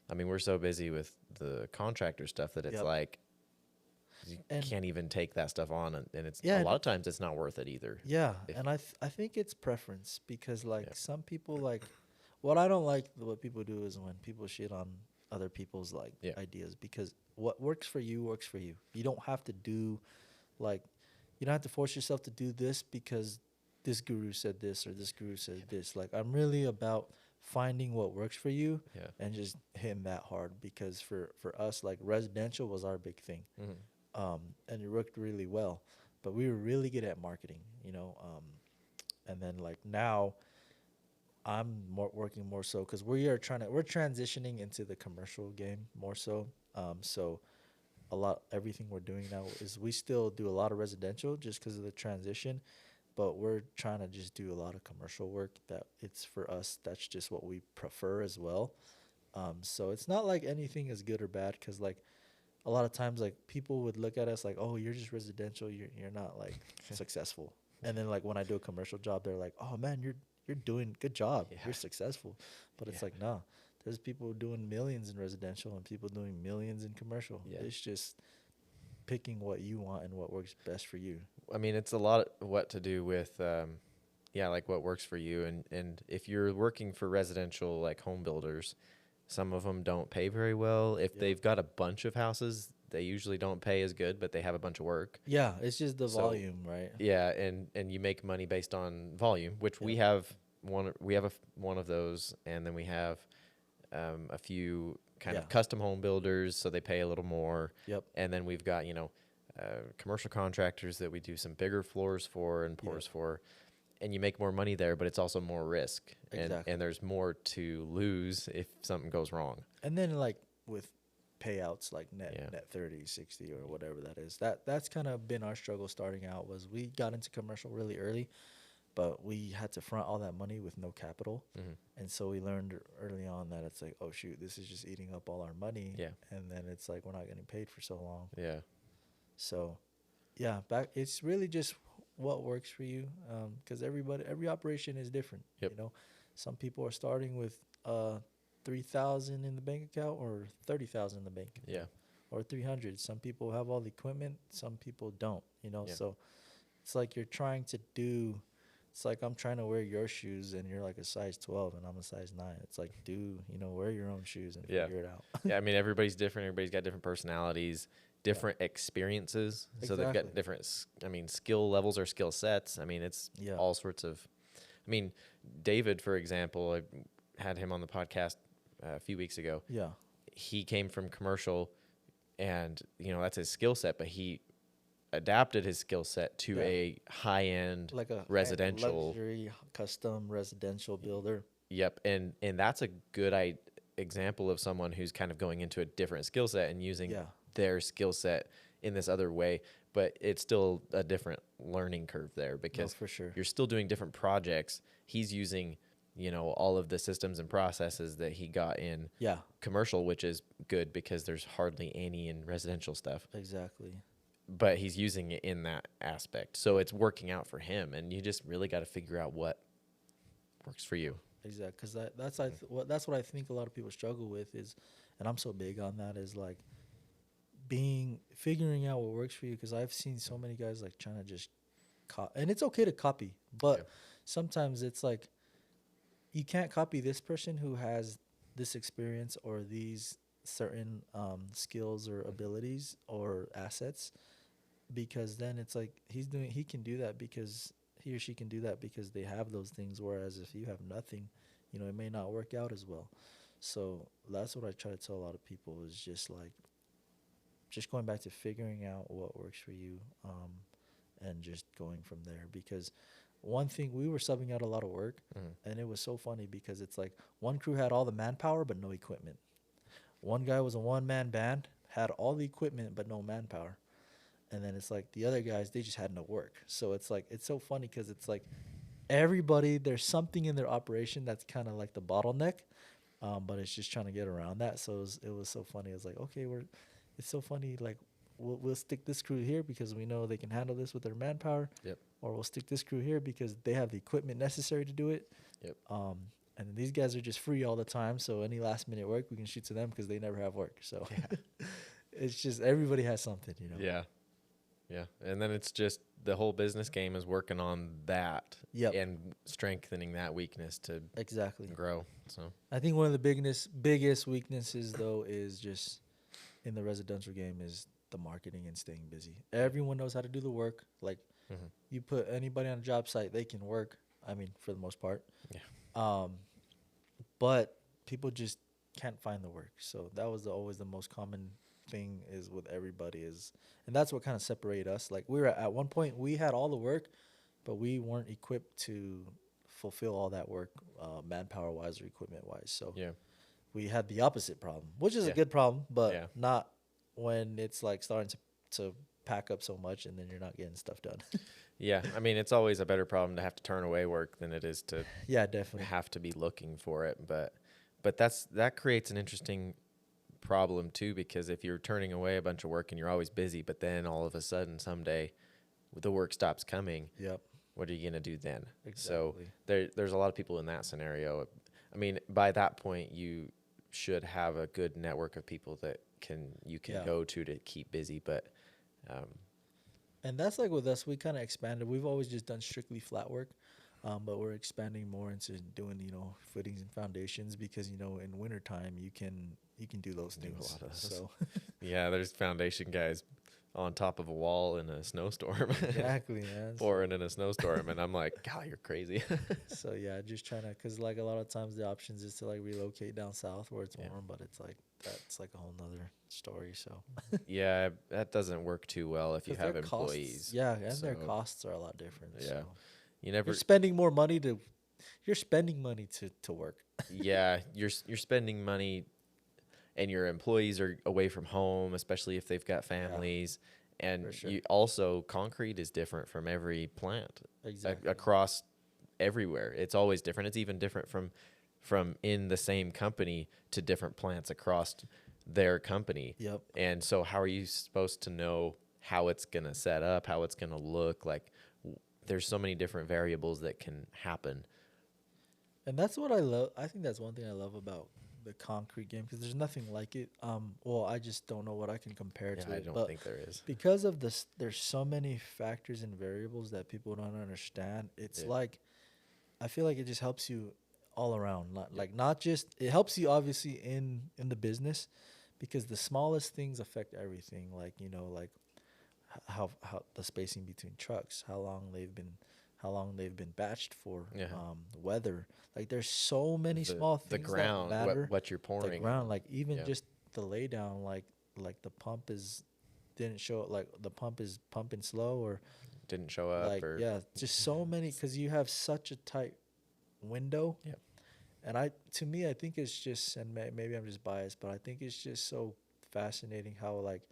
I mean, we're so busy with the contractor stuff that it's yep, like you and can't even take that stuff on, and it's a yeah, lot of times it's not worth it either. yeah, If and I think it's preference because yeah, like some people like what I don't like what people do is when people shit on other people's like yeah, ideas because what works for you works for you. You don't have to do like you don't have to force yourself to do this because this guru said this or this guru said this. Like I'm really about finding what works for you yeah, and just hitting that hard because for us like residential was our big thing. hmm And it worked really well. But we were really good at marketing, and then like now I'm more working more so because we're transitioning into the commercial game more so. So everything we're doing now is we still do a lot of residential just because of the transition, but we're trying to just do a lot of commercial work that it's for us. That's just what we prefer as well. So it's not like anything is good or bad because like a lot of times like people would look at us like, oh, you're just residential, you're not like successful. And then like when I do a commercial job, they're like, oh man, you're doing good job, yeah, you're successful. But yeah, it's like nah, there's people doing millions in residential and people doing millions in commercial. yeah. It's just picking what you want and what works best for you. I mean, it's a lot of what to do with, yeah, like what works for you, and if you're working for residential like home builders, some of them don't pay very well. If Yep. they've got a bunch of houses, they usually don't pay as good, but they have a bunch of work. Yeah, it's just the So volume, right? yeah, and you make money based on volume, which we Yep. have one of those, and then we have a few kind Yeah. of custom home builders, so they pay a little more, Yep. and then we've got commercial contractors that we do some bigger floors for and Yep. pours for, and you make more money there, but it's also more risk, Exactly. and there's more to lose if something goes wrong. And then like with payouts like Yeah. net 30, 60 or whatever that is. That's kind of been our struggle starting out was we got into commercial really early, but we had to front all that money with no capital. hmm And so we learned early on that it's like, oh shoot, this is just eating up all our money. Yeah. And then it's like we're not getting paid for so long. Yeah. So yeah, back it's really just what works for you. Because every operation is different. Yep. Some people are starting with 3,000 in the bank account or 30,000 in the bank account Yeah. or 300. Some people have all the equipment, some people don't. Yeah. So it's like you're trying to do. It's like I'm trying to wear your shoes and you're like a size 12 and I'm a size 9. It's like wear your own shoes and Yeah. figure it out. Yeah. I mean, everybody's different. Everybody's got different personalities, different experiences. So they've Exactly. got different, skill levels or skill sets. I mean, it's Yeah. all sorts of. I mean, David, for example, I had him on the podcast a few weeks ago. Yeah. He came from commercial, and that's his skill set, but he adapted his skill set to Yeah. a high end Like a residential. luxury custom residential builder. Yep, and that's a good example of someone who's kind of going into a different skill set and using Yeah. their skill set in this other way, but it's still a different learning curve there No, because for sure. you're still doing different projects. He's using all of the systems and processes that he got in Yeah. commercial, which is good because there's hardly any in residential stuff, Exactly. but he's using it in that aspect, so it's working out for him, and you just really got to figure out what works for you. Exactly. Because that's what I think a lot of people struggle with is, and I'm so big on that is like figuring out what works for you. Because I've seen so many guys like trying to just and it's okay to copy, but Yeah. sometimes it's like you can't copy this person who has this experience or these certain skills or abilities or assets, because then it's like he can do that because he or she can do that because they have those things, whereas if you have nothing, it may not work out as well. So that's what I try to tell a lot of people is just like just going back to figuring out what works for you, and just going from there. Because one thing, we were subbing out a lot of work, Mhm. and it was so funny because it's like one crew had all the manpower but no equipment. One guy was a one man band, had all the equipment but no manpower. And then it's like the other guys, they just had no work. So it's like, it's so funny because it's like everybody, there's something in their operation that's kind of like the bottleneck, but it's just trying to get around that. So it was so funny. It was like, okay, it's so funny. Like, we'll stick this crew here because we know they can handle this with their manpower, Yep. or we'll stick this crew here because they have the equipment necessary to do it. Yep. And these guys are just free all the time. So any last minute work, we can shoot to them because they never have work. So Yeah. it's just everybody has something. Yeah. Yeah. And then it's just the whole business game is working on that Yep. and strengthening that weakness to Exactly. grow. So, I think one of the biggest weaknesses though is just in the residential game is the marketing and staying busy. Everyone knows how to do the work. Like mhm. you put anybody on a job site, they can work. I mean, for the most part. Yeah. Um, but people just can't find the work. So that was always the most common thing is with everybody is, and that's what kind of separate us. Like we were at one point, we had all the work, but we weren't equipped to fulfill all that work, manpower wise or equipment wise. So Yeah. we had the opposite problem, which is a Yeah. good problem, but Yeah. not when it's like starting to pack up so much and then you're not getting stuff done. Yeah. I mean, it's always a better problem to have to turn away work than it is to Yeah, definitely. have to be looking for it. But that creates an interesting problem too, because if you're turning away a bunch of work and you're always busy, but then all of a sudden someday the work stops coming, Yep. what are you gonna do then? So Exactly. there's a lot of people in that scenario. I mean, by that point, you should have a good network of people that you can Yeah. go to keep busy. But um, And that's like with us, we kind of expanded. We've always just done strictly flat work, but we're expanding more into doing, footings and foundations because, in wintertime you can do those do a things. lot of those. So yeah, there's foundation guys on top of a wall in a snowstorm, exactly, man. pouring in a snowstorm, and I'm like, God, you're crazy. So yeah, just trying to, cause like a lot of times the options is to like relocate down south where it's Yeah. warm, but it's like that's like a whole nother story. So Yeah, that doesn't work too well if you 'cause have their employees. costs, yeah, and their So, costs are a lot different. Yeah. So You never, you're spending more money you're spending money to work. yeah, you're spending money, and your employees are away from home, especially if they've got families. And For sure. you also, concrete is different from every plant Exactly. across everywhere. It's always different. It's even different from in the same company to different plants across their company. Yep. And so how are you supposed to know how it's going to set up, how it's going to look like? There's so many different variables that can happen. And that's what I love. I think that's one thing I love about the concrete game because there's nothing like it. Well, I just don't know what I can compare to I it. don't But think there is. because of this, there's so many factors and variables that people don't understand. It's Yeah. like I feel like it just helps you all around. Not just it helps you obviously in the business because the smallest things affect everything. Like like how the spacing between trucks, how long they've been batched for, Yeah. weather. Like there's so many small The things ground, that matter. what you're The pouring. ground, like even Yeah. just the laydown, like the pump didn't show, like the pump is pumping slow or Didn't show up, like or yeah, just so many because you have such a tight window. Yep. And to me, I think it's just, and maybe I'm just biased, but I think it's just so fascinating how like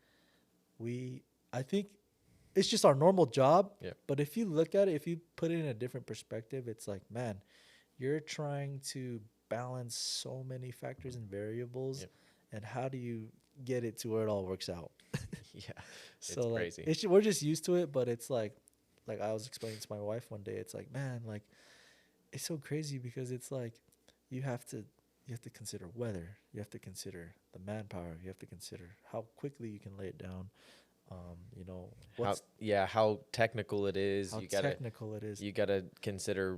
I think it's just our normal job. Yep. But if you look at it, if you put it in a different perspective, it's like, man, you're trying to balance so many factors and variables. Yep. And how do you get it to where it all works out? yeah, So it's like, crazy. we're just used to it, but it's like I was explaining to my wife one day, it's like, man, like it's so crazy because it's like you have to consider weather, you have to consider the manpower, you have to consider how quickly you can lay it down, You know, How what's yeah, how technical it is. how technical it is. You gotta consider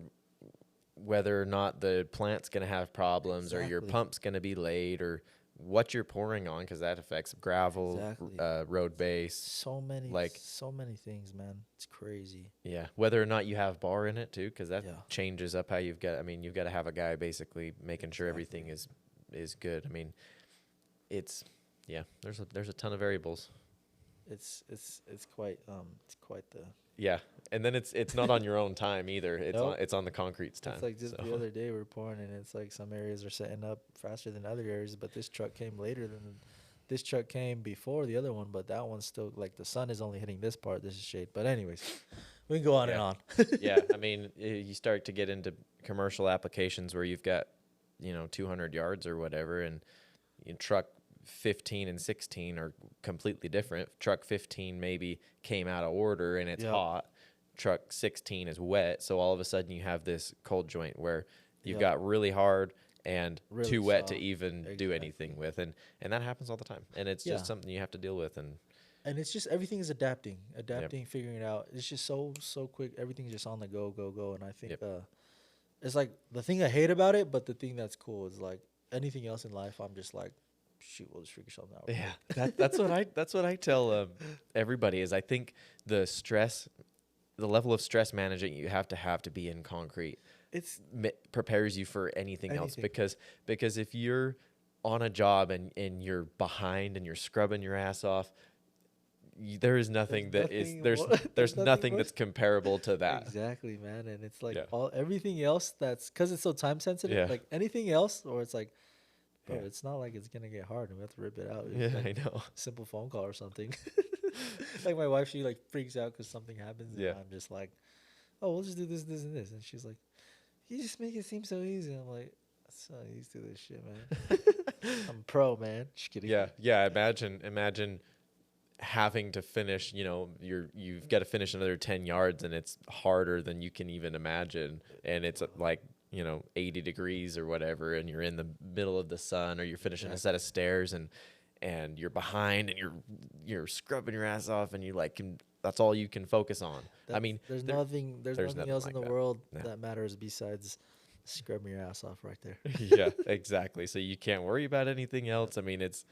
whether or not the plant's going to have problems or your Exactly. pump's going to be late or what you're pouring on because that affects gravel, Exactly. road base. Like, So many things, man. It's crazy. yeah, whether or not you have bar in it too, because that Yeah. changes up how you've got. I mean, you've got to have a guy basically making sure Exactly. everything is good. I mean, it's yeah. There's a ton of variables. It's quite the. Yeah, and then it's not on your own time either. Nope. It's on the concrete's It's time. like just So the other day we are pouring, and it's like some areas are setting up faster than other areas, but this truck came later than this truck came before the other one, but that one's still like the sun is only hitting this part. This is shade. But anyways, we can go on and yeah, on. yeah. I mean, you start to get into commercial applications where you've got 200 yards or whatever, and truck 15 and 16 are completely different. Truck 15 maybe came out of order and it's Yep. hot. Truck 16 is wet, so all of a sudden you have this cold joint where you've Yep. got really hard and Really too wet to soft. even do anything Exactly. with, and that happens all the time, and it's Yeah. just something you have to deal with. And And it's just everything is yep, adapting, figuring it out. It's just so quick. Everything's just on the go. And I think yep. it's like the thing I hate about it, but the thing that's cool is like anything else in life. I'm just like, shoot, we'll just figure something out. Yeah, that's what I tell everybody is I think the stress, the level of stress management you have to be in concrete It's prepares you for anything else anything. because if you're on a job and you're behind and you're scrubbing your ass off, there is There's nothing that is nothing. there's There's nothing nothing worse. that's comparable to that. Exactly, man. And it's like Yeah, all everything else that's because it's so time sensitive. yeah, Like anything else, or it's like, bro, yeah, it's not like it's gonna get hard and we have to rip it out. yeah. It's like I know. simple phone call or something. Like my wife, she like freaks out because something happens, and Yeah, I'm just like, oh, we'll just do this, and this, and she's like, you just make it seem so easy. I'm like, I'm so used to this shit, man. I'm pro, man. Just kidding. yeah, yeah. Imagine having to finish. You've got to finish another 10 yards, and it's harder than you can even imagine. And it's like 80 degrees or whatever, and you're in the middle of the sun, or you're finishing a set Exactly. of stairs, and you're behind, and you're scrubbing your ass off, and you like can. That's all you can focus on. I That's mean, there's there, nothing there's there's nothing nothing else in like the that. world No. that matters besides scrubbing your ass off right there. Yeah, exactly. So you can't worry about anything else. I mean, it's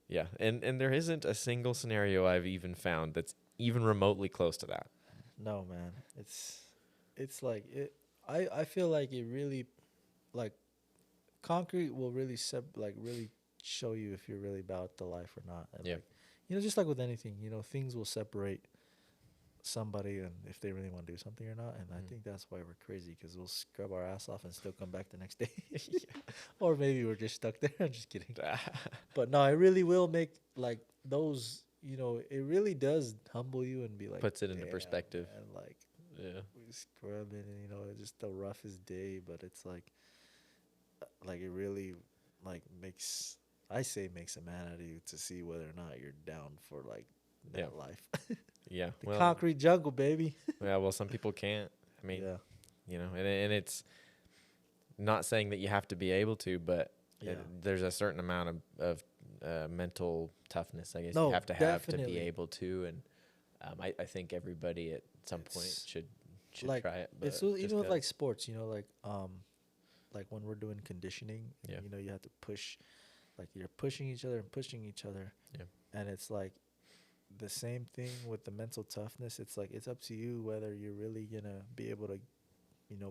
yeah, and there isn't a single scenario I've even found that's even remotely close to that. No, man. It's like it I feel like it really like concrete will really like really show you if you're really about the life or not. And Yeah, like just like with anything, things will separate somebody and if they really want to do something or not. And I mm. think that's why we're crazy because we'll scrub our ass off and still come back the next day. Or maybe we're just stuck there. I'm just kidding. But no, it really will make like those, it really does humble you and be like, Puts it into damn, perspective. man, like Yeah, we scrubbing and it's just the roughest day, but it's like it really like makes a man out of you to see whether or not you're down for like yeah, that life. yeah. The Well, concrete jungle, baby. yeah. Well, some people can't. I mean, Yeah. and it's not saying that you have to be able to, but Yeah. there's a certain amount of mental toughness, I guess, you No, have to be definitely. able to. And I think everybody at some point It's should like try it. it's But just even with gotta, like sports, like when we're doing conditioning, and, yeah, you have to push, like you're pushing each other and pushing each other, yeah, and it's like the same thing with the mental toughness. It's like it's up to you whether you're really gonna be able to,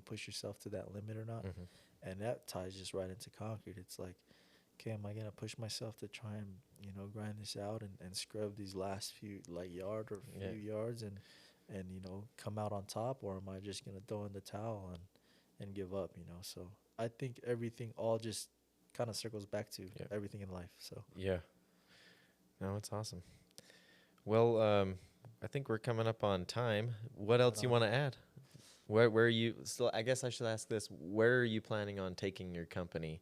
push yourself to that limit or not. hmm, And that ties just right into concrete. It's like, okay, am I gonna push myself to try and grind this out and scrub these last few like yard or yeah, few yards and come out on top, or am I just gonna throw in the towel and give up? So I think everything all just kind of circles back to yeah, everything in life. So yeah. No, it's awesome. Well, I think we're coming up on time. What right else you on. want to add? Where are you still? I guess I should ask this. Where are you planning on taking your company,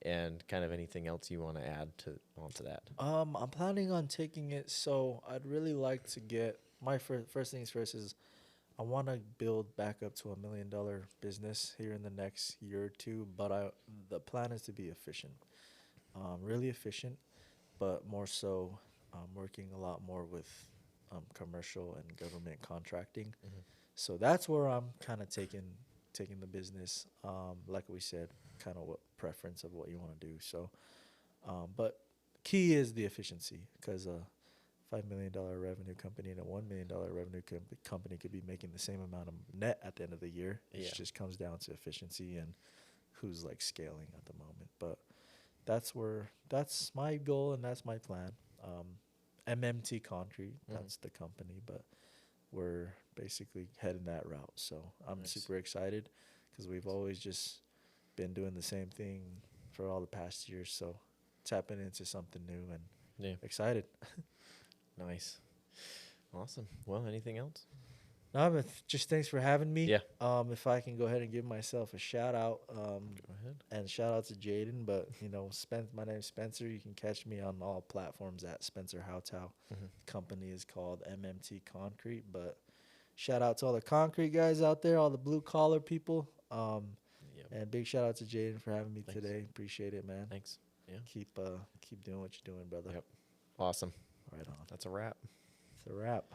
and kind of anything else you want to add to onto that? I'm planning on taking it. So I'd really like to get my first things first is I want to build back up to $1 million business here in the next year or two. But the plan is to be efficient, really efficient, but more so, working a lot more with commercial and government contracting. Mhm. So that's where I'm kind of taking the business. Like we said, kind of what preference of what you want to do. So, but key is the efficiency because $5 million revenue company and a $1 million revenue company could be making the same amount of net at the end of the year. It Yeah. just comes down to efficiency and who's like scaling at the moment. But that's my goal and that's my plan. MMT Concrete, that's the company, but we're basically heading that route. So I'm Nice. super excited because we've always just been doing the same thing for all the past years. So tapping into something new and Yeah. excited. Nice. Awesome. Well, anything else? No, but just thanks for having me. Yeah. If I can go ahead and give myself a shout out, Go ahead. and shout out to Jaden. But my name's Spencer. You can catch me on all platforms at Spencer Hautau. Mhm. Company is called MMT Concrete. But shout out to all the concrete guys out there, all the blue collar people. Yeah. And big shout out to Jaden for having me Thanks. today. Appreciate it, man. Thanks. Yeah. Keep doing what you're doing, brother. Yep. Awesome. Right on. That's a wrap. It's a wrap.